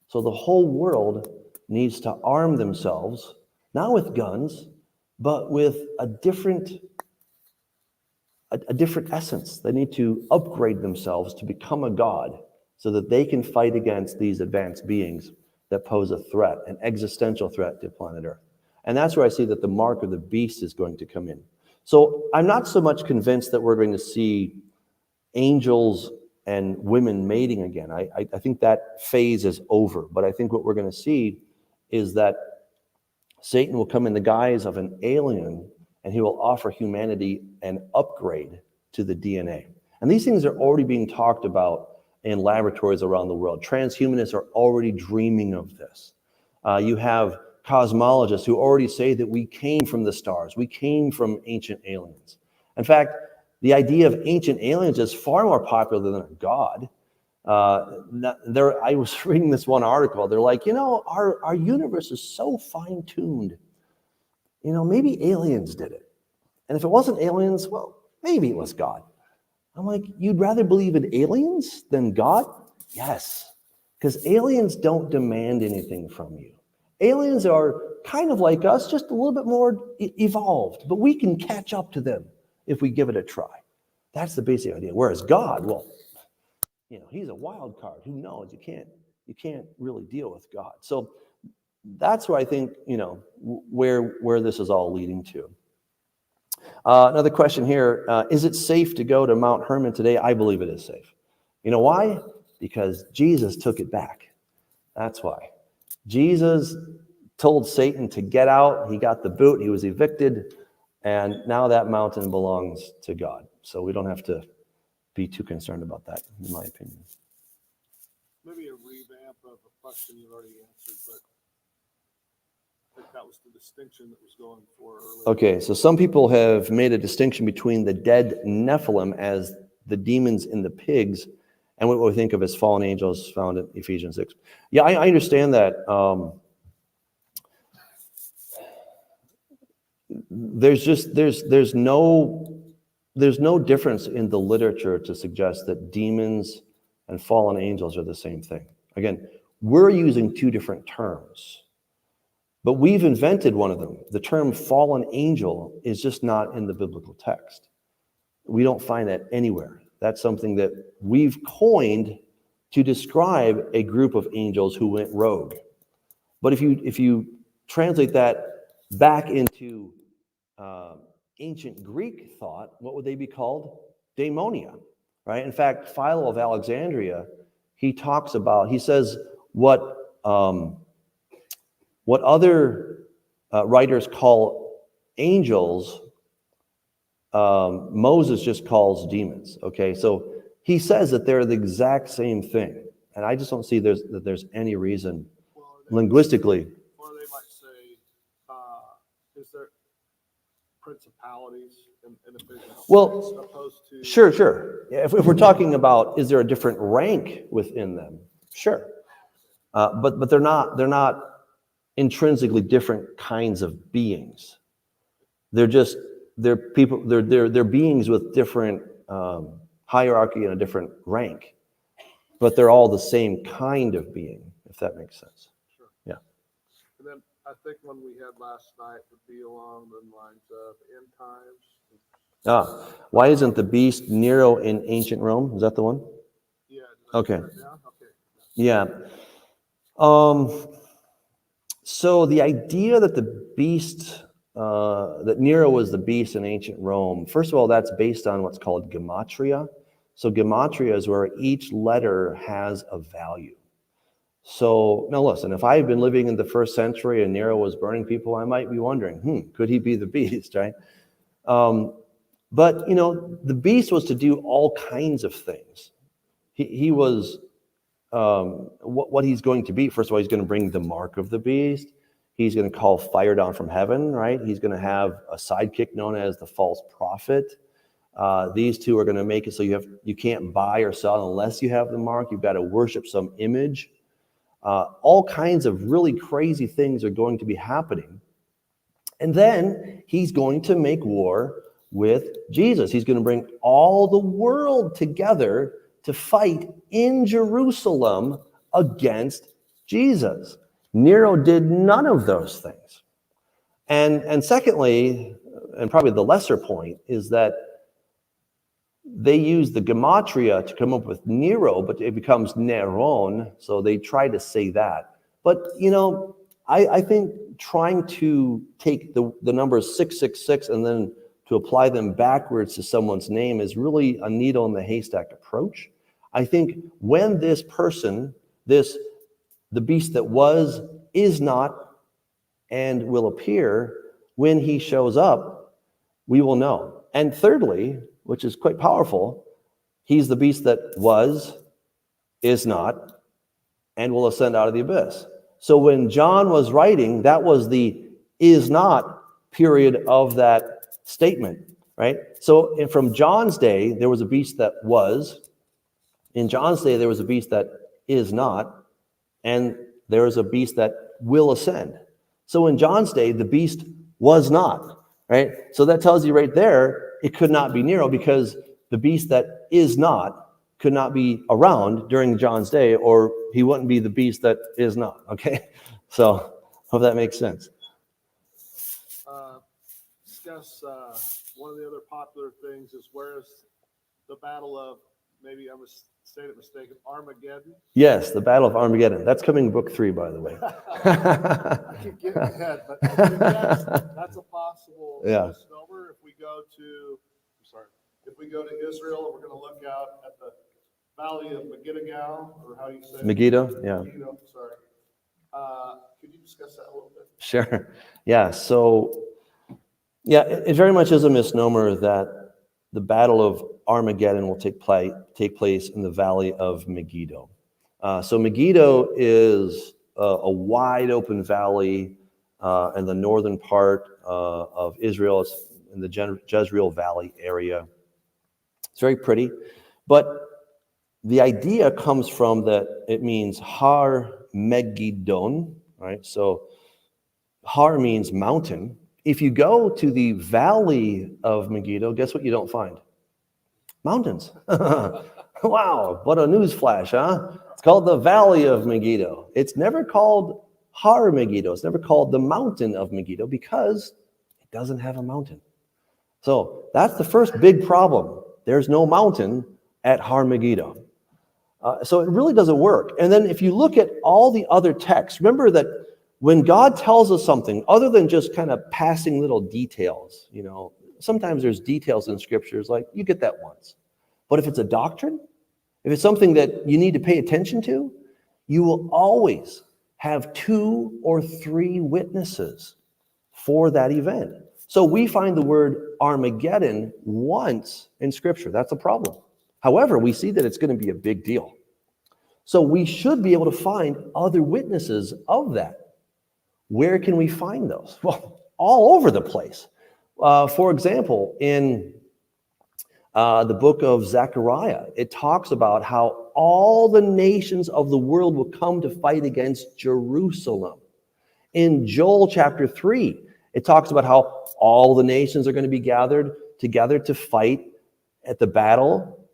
So the whole world needs to arm themselves, not with guns, but with a different essence. They need to upgrade themselves to become a god so that they can fight against these advanced beings that pose a threat, an existential threat to planet Earth. And that's where I see that the mark of the beast is going to come in. So I'm not so much convinced that we're going to see angels and women mating again. I think that phase is over. But I think what we're going to see is that Satan will come in the guise of an alien, and he will offer humanity an upgrade to the DNA. And these things are already being talked about in laboratories around the world. Transhumanists are already dreaming of this. You have cosmologists who already say that we came from the stars. We came from ancient aliens. In fact, the idea of ancient aliens is far more popular than a god. I was reading this one article. They're like, our universe is so fine-tuned. Maybe aliens did it. And if it wasn't aliens, well, maybe it was God. I'm like, you'd rather believe in aliens than God? Yes, because aliens don't demand anything from you. Aliens are kind of like us, just a little bit more evolved, but we can catch up to them if we give it a try. That's the basic idea. Whereas God, well, he's a wild card. Who knows? You can't really deal with God. So that's where I think, where this is all leading to. Another question here, is it safe to go to Mount Hermon today? I believe it is safe. You know why? Because Jesus took it back. That's why. Jesus told Satan to get out. He got the boot. He was evicted. And now that mountain belongs to God. So we don't have to be too concerned about that, in my opinion. Maybe a revamp of a question you already answered, but I think that was the distinction that was going for earlier. Okay, so some people have made a distinction between the dead Nephilim as the demons in the pigs and what we think of as fallen angels found in Ephesians 6. Yeah, I understand that. There's no difference in the literature to suggest that demons and fallen angels are the same thing. Again, we're using two different terms, but we've invented one of them. The term fallen angel is just not in the biblical text. We don't find that anywhere. That's something that we've coined to describe a group of angels who went rogue. But if you translate that back into ancient Greek thought, what would they be called? Daemonia, right? In fact, Philo of Alexandria, he says what other writers call angels, Moses just calls demons, okay? So he says that they're the exact same thing. And I just don't see that there's any reason linguistically. Or they might say, is there principalities in a vision? Well, opposed to sure. Yeah, if we're talking about, is there a different rank within them? Sure. But they're not intrinsically different kinds of beings. They're beings with different hierarchy and a different rank, but they're all the same kind of being, if that makes sense. Sure. Yeah. And then I think one we had last night would be along the lines of end times. Why isn't the beast Nero in ancient Rome? Is that the one? Yeah. Okay. Okay. Yeah. So the idea that the beast, that Nero was the beast in ancient Rome, first of all, that's based on what's called gematria. So gematria is where each letter has a value. So now listen, if I had been living in the 1st century and Nero was burning people, I might be wondering, could he be the beast, right? But, the beast was to do all kinds of things. He was, what he's going to be, first of all, he's going to bring the mark of the beast. He's going to call fire down from heaven, right? He's going to have a sidekick known as the false prophet. These two are going to make it so you can't buy or sell unless you have the mark. You've got to worship some image. All kinds of really crazy things are going to be happening. And then he's going to make war with Jesus. He's going to bring all the world together to fight in Jerusalem against Jesus. Nero did none of those things. And secondly, and probably the lesser point, is that they use the gematria to come up with Nero, but it becomes Neron, so they try to say that. But, I think trying to take the numbers 666 and then to apply them backwards to someone's name is really a needle in the haystack approach. I think when this person, the beast that was, is not, and will appear, when he shows up, we will know. And thirdly, which is quite powerful, he's the beast that was, is not, and will ascend out of the abyss. So when John was writing, that was the is not period of that statement, right? So from John's day, there was a beast that was. In John's day, there was a beast that is not, and there is a beast that will ascend. So in John's day, the beast was not, right? So that tells you right there, it could not be Nero, because the beast that is not could not be around during John's day, or he wouldn't be the beast that is not, okay? So hope that makes sense. Discuss one of the other popular things is where is the Battle of, maybe I was saying it mistaken, Armageddon? Yes, the Battle of Armageddon. That's coming in book 3, by the way. I keep getting ahead, but that's a possible misnomer. If we go to, if we go to Israel, we're going to look out at the Valley of Megiddo, or how do you say it? Megiddo, yeah. Megiddo, sorry. Could you discuss that a little bit? Sure. Yeah, so, yeah, it very much is a misnomer that the Battle of Armageddon will take place in the Valley of Megiddo. So Megiddo is a wide open valley in the northern part of Israel. It's in the Jezreel Valley area. It's very pretty, but the idea comes from that it means Har Megiddon, right? So Har means mountain. If you go to the Valley of Megiddo, guess what you don't find? Mountains. Wow, what a news flash, huh? It's called the Valley of Megiddo. It's never called Har Megiddo. It's never called the mountain of Megiddo because it doesn't have a mountain. So that's the first big problem. There's no mountain at Har Megiddo. So it really doesn't work. And then if you look at all the other texts, remember that when God tells us something, other than just kind of passing little details, you know, sometimes there's details in scriptures, like you get that once. But if it's a doctrine, if it's something that you need to pay attention to, you will always have 2 or 3 witnesses for that event. So we find the word Armageddon once in scripture. That's a problem. However, we see that it's going to be a big deal. So we should be able to find other witnesses of that. Where can we find those? Well, all over the place. For example, in the book of Zechariah, it talks about how all the nations of the world will come to fight against Jerusalem. In Joel chapter 3, it talks about how all the nations are going to be gathered together to fight at the battle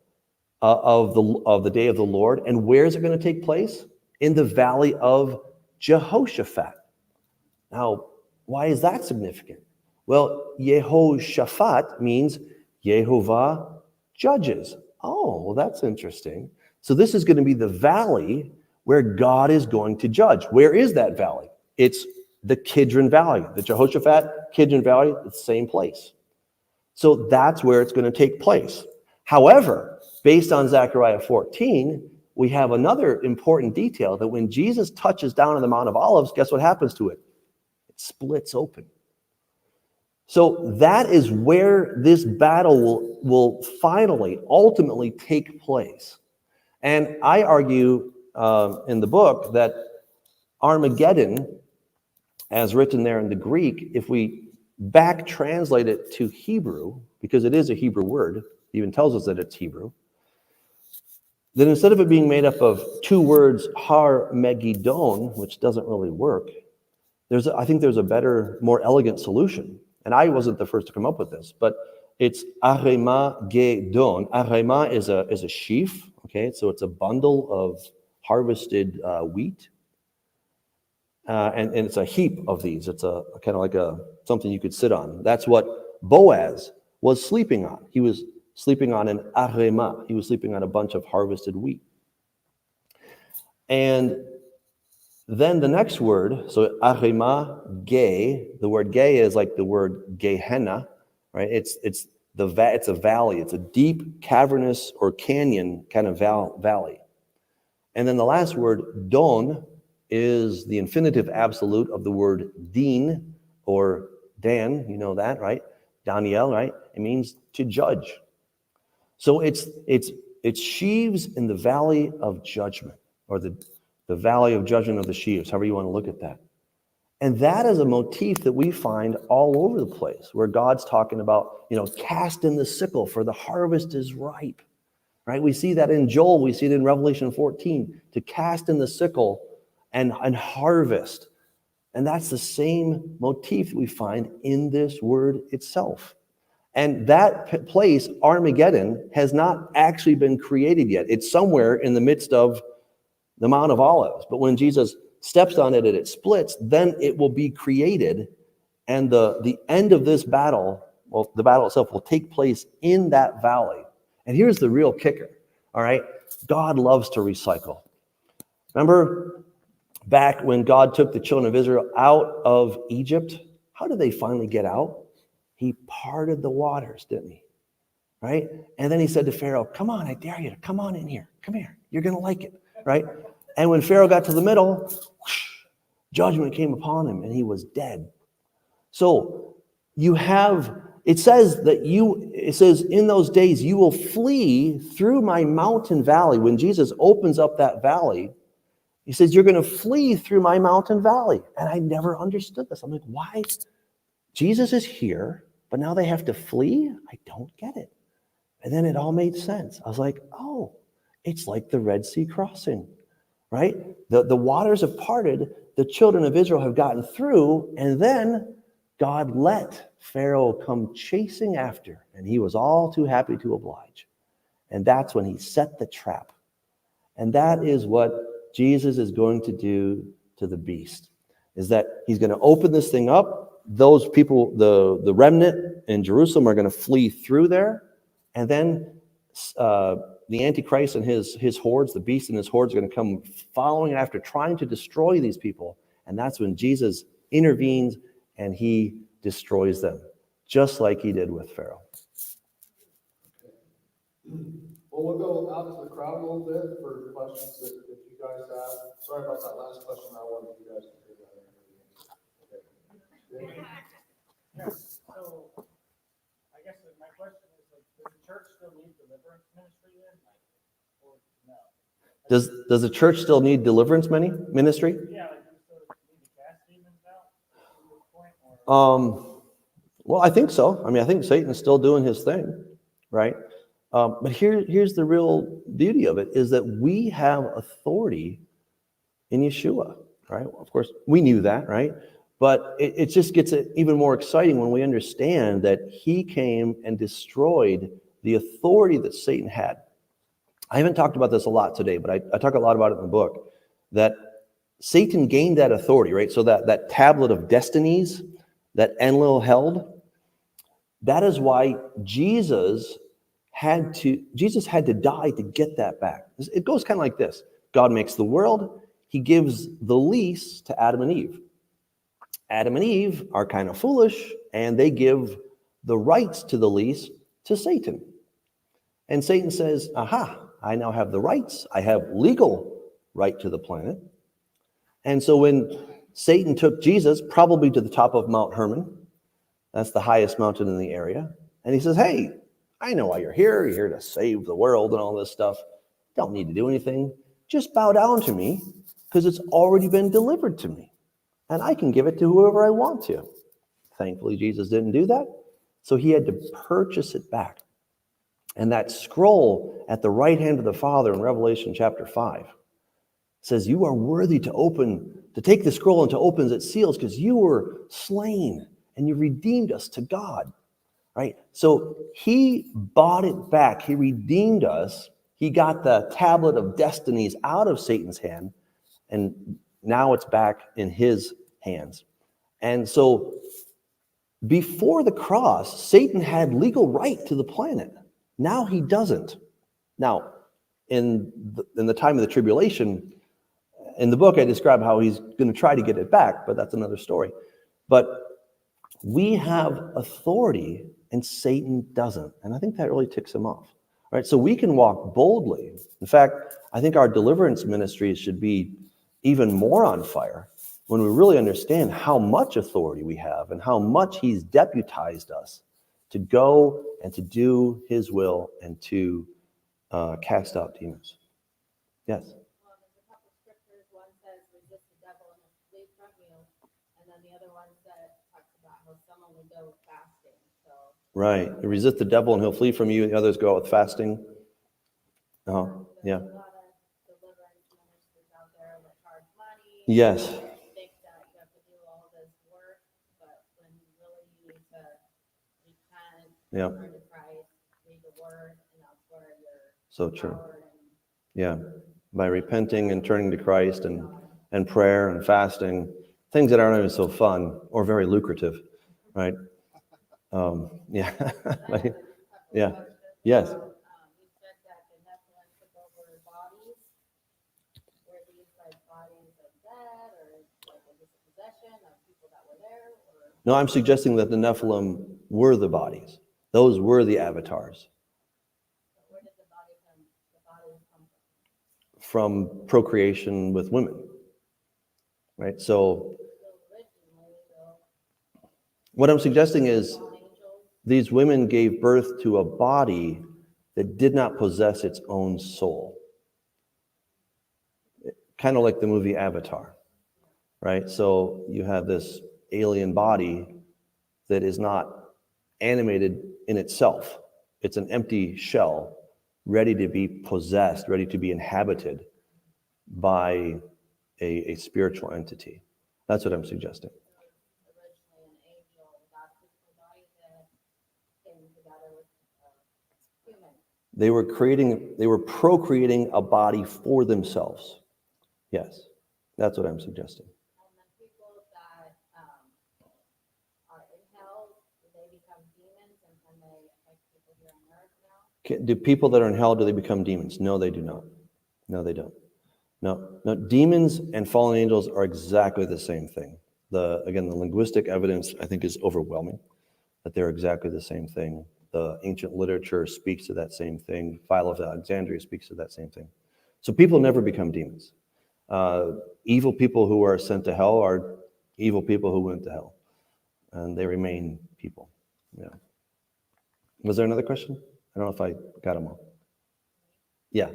of the day of the Lord. And where is it going to take place? In the valley of Jehoshaphat. Now, why is that significant? Well, Yehoshaphat means Yehovah judges. Oh, well, that's interesting. So this is going to be the valley where God is going to judge. Where is that valley? It's the Kidron Valley. The Jehoshaphat, Kidron Valley, it's the same place. So that's where it's going to take place. However, based on Zechariah 14, we have another important detail that when Jesus touches down on the Mount of Olives, guess what happens to it? It splits open. So that is where this battle will finally, ultimately take place. And I argue in the book that Armageddon, as written there in the Greek, if we back translate it to Hebrew, because it is a Hebrew word, it even tells us that it's Hebrew, then instead of it being made up of 2 words, Har Megiddon, which doesn't really work, I think there's a better, more elegant solution. And I wasn't the first to come up with this, but it's Armageddon. Arema is a sheaf, okay? So it's a bundle of harvested wheat. And it's a heap of these. It's a kind of like something you could sit on. That's what Boaz was sleeping on. He was sleeping on an arema. He was sleeping on a bunch of harvested wheat. And then the next word, so arema, gay, the word gay is like the word Gehenna, right? It's It's a valley. It's a deep, cavernous or canyon kind of valley. And then the last word, don, is the infinitive absolute of the word din or Dan. You know that, right? Daniel, right? It means to judge. So it's sheaves in the valley of judgment, or the valley of judgment of the sheaves, however you want to look at that. And that is a motif that we find all over the place, where God's talking about, cast in the sickle, for the harvest is ripe, right? We see that in Joel, we see it in Revelation 14, to cast in the sickle and harvest. And that's the same motif that we find in this word itself. And that place, Armageddon, has not actually been created yet. It's somewhere in the midst of the Mount of Olives. But when Jesus steps on it and it splits, then it will be created. And the end of this battle, well, the battle itself will take place in that valley. And here's the real kicker, all right? God loves to recycle. Remember back when God took the children of Israel out of Egypt? How did they finally get out? He parted the waters, didn't he? Right? And then he said to Pharaoh, come on, I dare you to come on in here. Come here. You're going to like it, right? And when Pharaoh got to the middle, whoosh, judgment came upon him and he was dead. So it says in those days, you will flee through my mountain valley. When Jesus opens up that valley, he says, you're going to flee through my mountain valley. And I never understood this. I'm like, why? Jesus is here, but now they have to flee? I don't get it. And then it all made sense. I was like, oh, it's like the Red Sea crossing, right? The waters have parted, the children of Israel have gotten through, and then God let Pharaoh come chasing after, and he was all too happy to oblige. And that's when he set the trap. And that is what Jesus is going to do to the beast, is that he's going to open this thing up. Those people, the remnant in Jerusalem, are going to flee through there. And then the Antichrist and his hordes, the beast and his hordes, are going to come following after, trying to destroy these people. And that's when Jesus intervenes and he destroys them, just like he did with Pharaoh. Well, we'll go out to the crowd a little bit for questions that you guys have. Sorry about that last question. I wanted you guys to hear that. Yeah, so I guess my question is, does the church still need deliverance ministry then? Or no? Does the church still need deliverance ministry? Yeah, do you still need to cast demons out at this point? Or? Well, I think so. I mean, I think Satan's still doing his thing, right? But here's the real beauty of it, is that we have authority in Yeshua, right? Of course, we knew that, right? But it just gets even more exciting when we understand that he came and destroyed the authority that Satan had. I haven't talked about this a lot today, but I talk a lot about it in the book, that Satan gained that authority, right? So that Tablet of Destinies that Enlil held, that is why Jesus had to die to get that back. It goes kind of like this. God makes the world. He gives the lease to Adam and Eve. Adam and Eve are kind of foolish, and they give the rights to the lease to Satan. And Satan says, aha, I now have the rights. I have legal right to the planet. And so when Satan took Jesus, probably to the top of Mount Hermon, that's the highest mountain in the area, and he says, hey, I know why you're here. You're here to save the world and all this stuff. Don't need to do anything. Just bow down to me, because it's already been delivered to me. And I can give it to whoever I want to. Thankfully, Jesus didn't do that. So he had to purchase it back. And that scroll at the right hand of the Father in Revelation chapter 5 says, you are worthy to take the scroll and to open its seals, because you were slain and you redeemed us to God. Right? So he bought it back. He redeemed us. He got the Tablet of Destinies out of Satan's hand, and now it's back in his hands. And so before the cross, Satan had legal right to the planet. Now he doesn't. Now, in the time of the tribulation, in the book I describe how he's going to try to get it back, but that's another story. But we have authority, and Satan doesn't. And I think that really ticks him off. Right? So we can walk boldly. In fact, I think our deliverance ministries should be even more on fire when we really understand how much authority we have and how much he's deputized us to go and to do his will and to cast out demons. Yes? Well, there's a couple scriptures. One says, resist the devil and he'll flee from you. And then the other one talks about how someone would go with fasting. So, Right. You resist the devil and he'll flee from you. The others go out with fasting. Oh, yeah. there's a lot of deliverance ministers out there that charge money. Yes. Think that you have to do all this work, but when really you need to repent, Yeah. turn to Christ, read the word, and that's where your So true. power and Yeah. By repenting and turning to Christ and prayer and fasting, things that aren't even so fun or very lucrative, right? Yeah. Yeah. Yes. you said that the Nephilim took over bodies. Were these like bodies of dead, or like was this a possession of people that were there, or No, I'm suggesting that the Nephilim were the bodies. Those were the avatars where did the bodies come from? from procreation with women, right? So So originally, though, what I'm suggesting is all angels. these women gave birth to a body that did not possess its own soul. Kind of like the movie Avatar, right? So you have this alien body that is not animated in itself. It's an empty shell, ready to be possessed, ready to be inhabited by a spiritual entity. That's what I'm suggesting. Originally an angel without a physical body that came together with human. They were procreating a body for themselves. Yes, that's what I'm suggesting. And the people that are in hell, do they become demons, and can they affect people here on earth now? Do people that are in hell, do they become demons? No, they do not. No, they don't. No, demons and fallen angels are exactly the same thing. Again, the linguistic evidence, I think, is overwhelming that they're exactly the same thing. The ancient literature speaks to that same thing. Philo of Alexandria speaks to that same thing. So people never become demons. Evil people who are sent to hell are evil people who went to hell, and they remain people. Yeah. Was there another question? I don't know if I got them all. Yeah.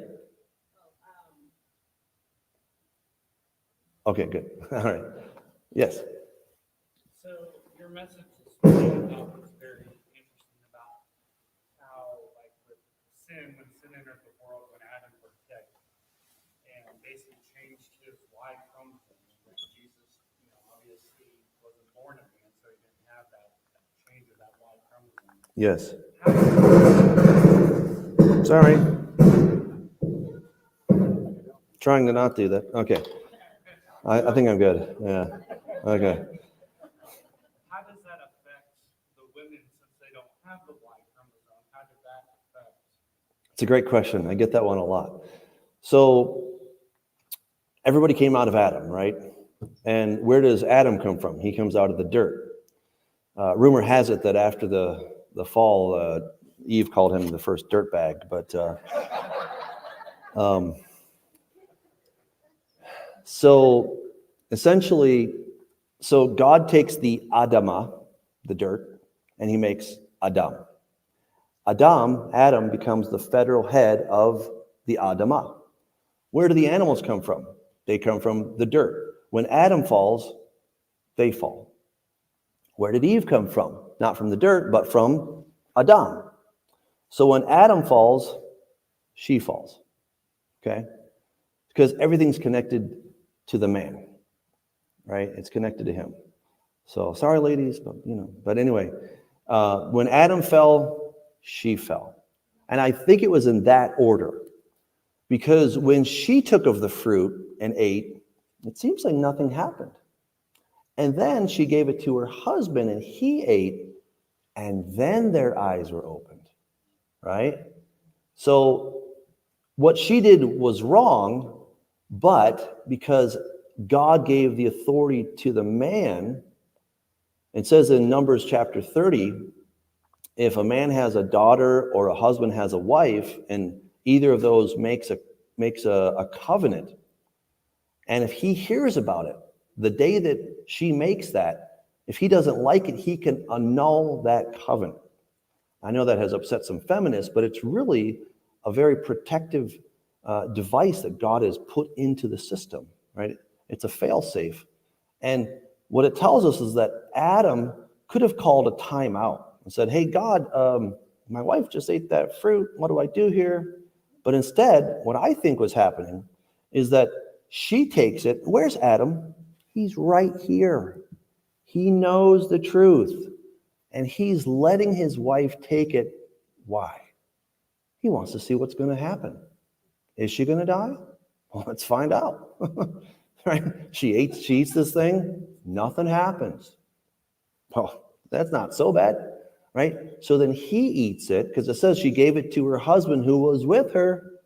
Okay, good. All right. Yes. So your message this morning was very interesting about how, like, with sin, when sin entered the world, when Adam was dead, and basically changed his Y chromosome. And Jesus, obviously wasn't born of man, so he didn't have that change of that Y chromosome. Yes. How Sorry. Trying to not do that. Okay. I think I'm good. Yeah. Okay. How does that affect the women since they don't have the Y chromosome? How did that affect? It's a great question. I get that one a lot. So everybody came out of Adam, right? And where does Adam come from? He comes out of the dirt. Rumor has it that after the fall, Eve called him the first dirtbag, but so essentially, so God takes the Adamah, the dirt, and he makes Adam. Adam becomes the federal head of the Adamah. Where do the animals come from? They come from the dirt. When Adam falls, they fall. Where did Eve come from? Not from the dirt, but from Adam. So when Adam falls, she falls. Okay? Because everything's connected to the man, right? It's connected to him. So sorry, ladies, but anyway, when Adam fell, she fell. And I think it was in that order, because when she took of the fruit and ate, it seems like nothing happened. And then she gave it to her husband and he ate, and then their eyes were opened, right? So what she did was wrong, but because God gave the authority to the man, it says in Numbers chapter 30, if a man has a daughter or a husband has a wife, and either of those makes a covenant, and if he hears about it, the day that she makes that, if he doesn't like it, he can annul that covenant. I know that has upset some feminists, but it's really a very protective device that God has put into the system, right? It's a fail-safe. And what it tells us is that Adam could have called a timeout and said, hey, God, my wife just ate that fruit. What do I do here? But instead, what I think was happening is that she takes it. Where's Adam? He's right here. He knows the truth. And he's letting his wife take it. Why? He wants to see what's going to happen. Is she going to die? Well, let's find out. Right? She eats this thing. Nothing happens. Well, that's not so bad. Right? So then he eats it, because it says she gave it to her husband who was with her.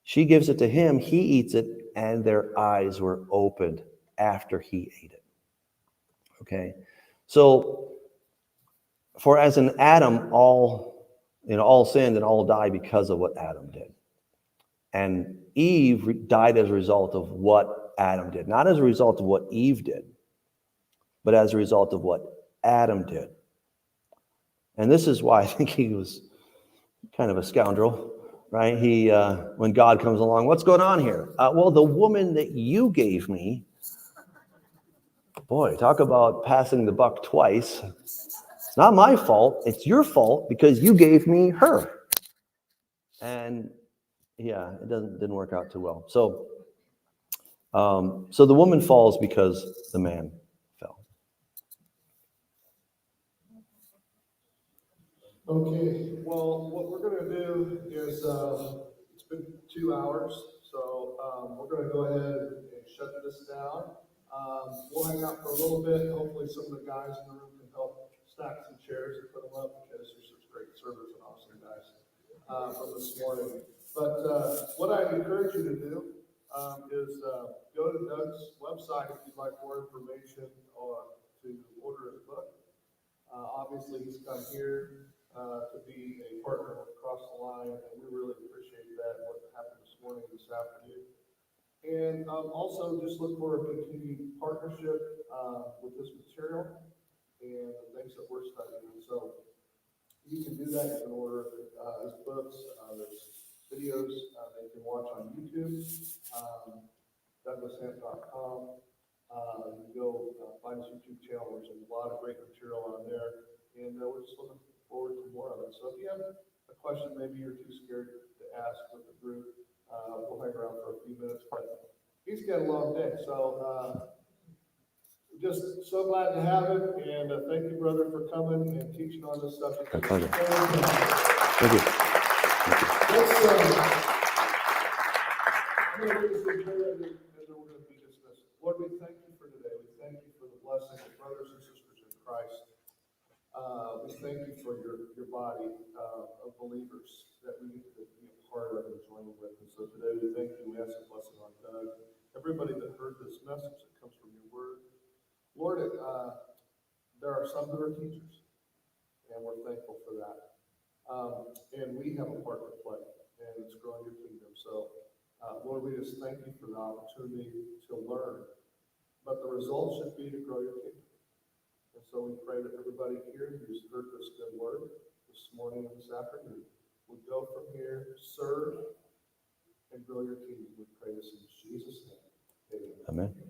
She gives it to him. He eats it, and their eyes were opened after he ate it. Okay? So, for as in Adam, all sinned and all died because of what Adam did. And Eve died as a result of what Adam did. Not as a result of what Eve did, but as a result of what Adam did. And this is why I think he was kind of a scoundrel, right? He, when God comes along, what's going on here? Well, the woman that you gave me, boy, talk about passing the buck twice. It's not my fault. It's your fault because you gave me her. And yeah, it didn't work out too well. So the woman falls because the man fell. Okay, well, what we're gonna do is, it's been 2 hours, so, we're gonna go ahead and shut this down. We'll hang out for a little bit, hopefully some of the guys in the room can help stack some chairs and put them up, because there's such great service and awesome guys, from this morning. But, what I'd encourage you to do, is, go to Doug's website if you'd like more information or to order his book. Obviously, he's come here to be a partner across the line, and we really appreciate that, what happened this morning, this afternoon. And also, just look for a continued partnership with this material and the things that we're studying. So you can do that. You can order his books. There's videos that you can watch on YouTube, DouglasHamp.com. You can go find his YouTube channel. There's a lot of great material on there, and we're just looking forward to more of it. So if you have a question, maybe you're too scared to ask with the group, we'll hang around for a few minutes. But he's got a long day, so just so glad to have him, and thank you, brother, for coming and teaching on this subject. My pleasure. Thank you. Let's Lord, we thank you for today. We thank you for the blessing of brothers and sisters in Christ. We thank you for your body of believers that we get to be a part of and join with. And so today we thank you. We ask a blessing on Doug, everybody that heard this message that comes from your word. Lord, there are some who are teachers, and we're thankful for that. And we have a part to play, and it's growing your kingdom. So, Lord, we just thank you for the opportunity to learn. But the result should be to grow your kingdom. And so we pray that everybody here who's heard this good word this morning and this afternoon would go from here, serve, and grow your kingdom. We pray this in Jesus' name. Amen. Amen.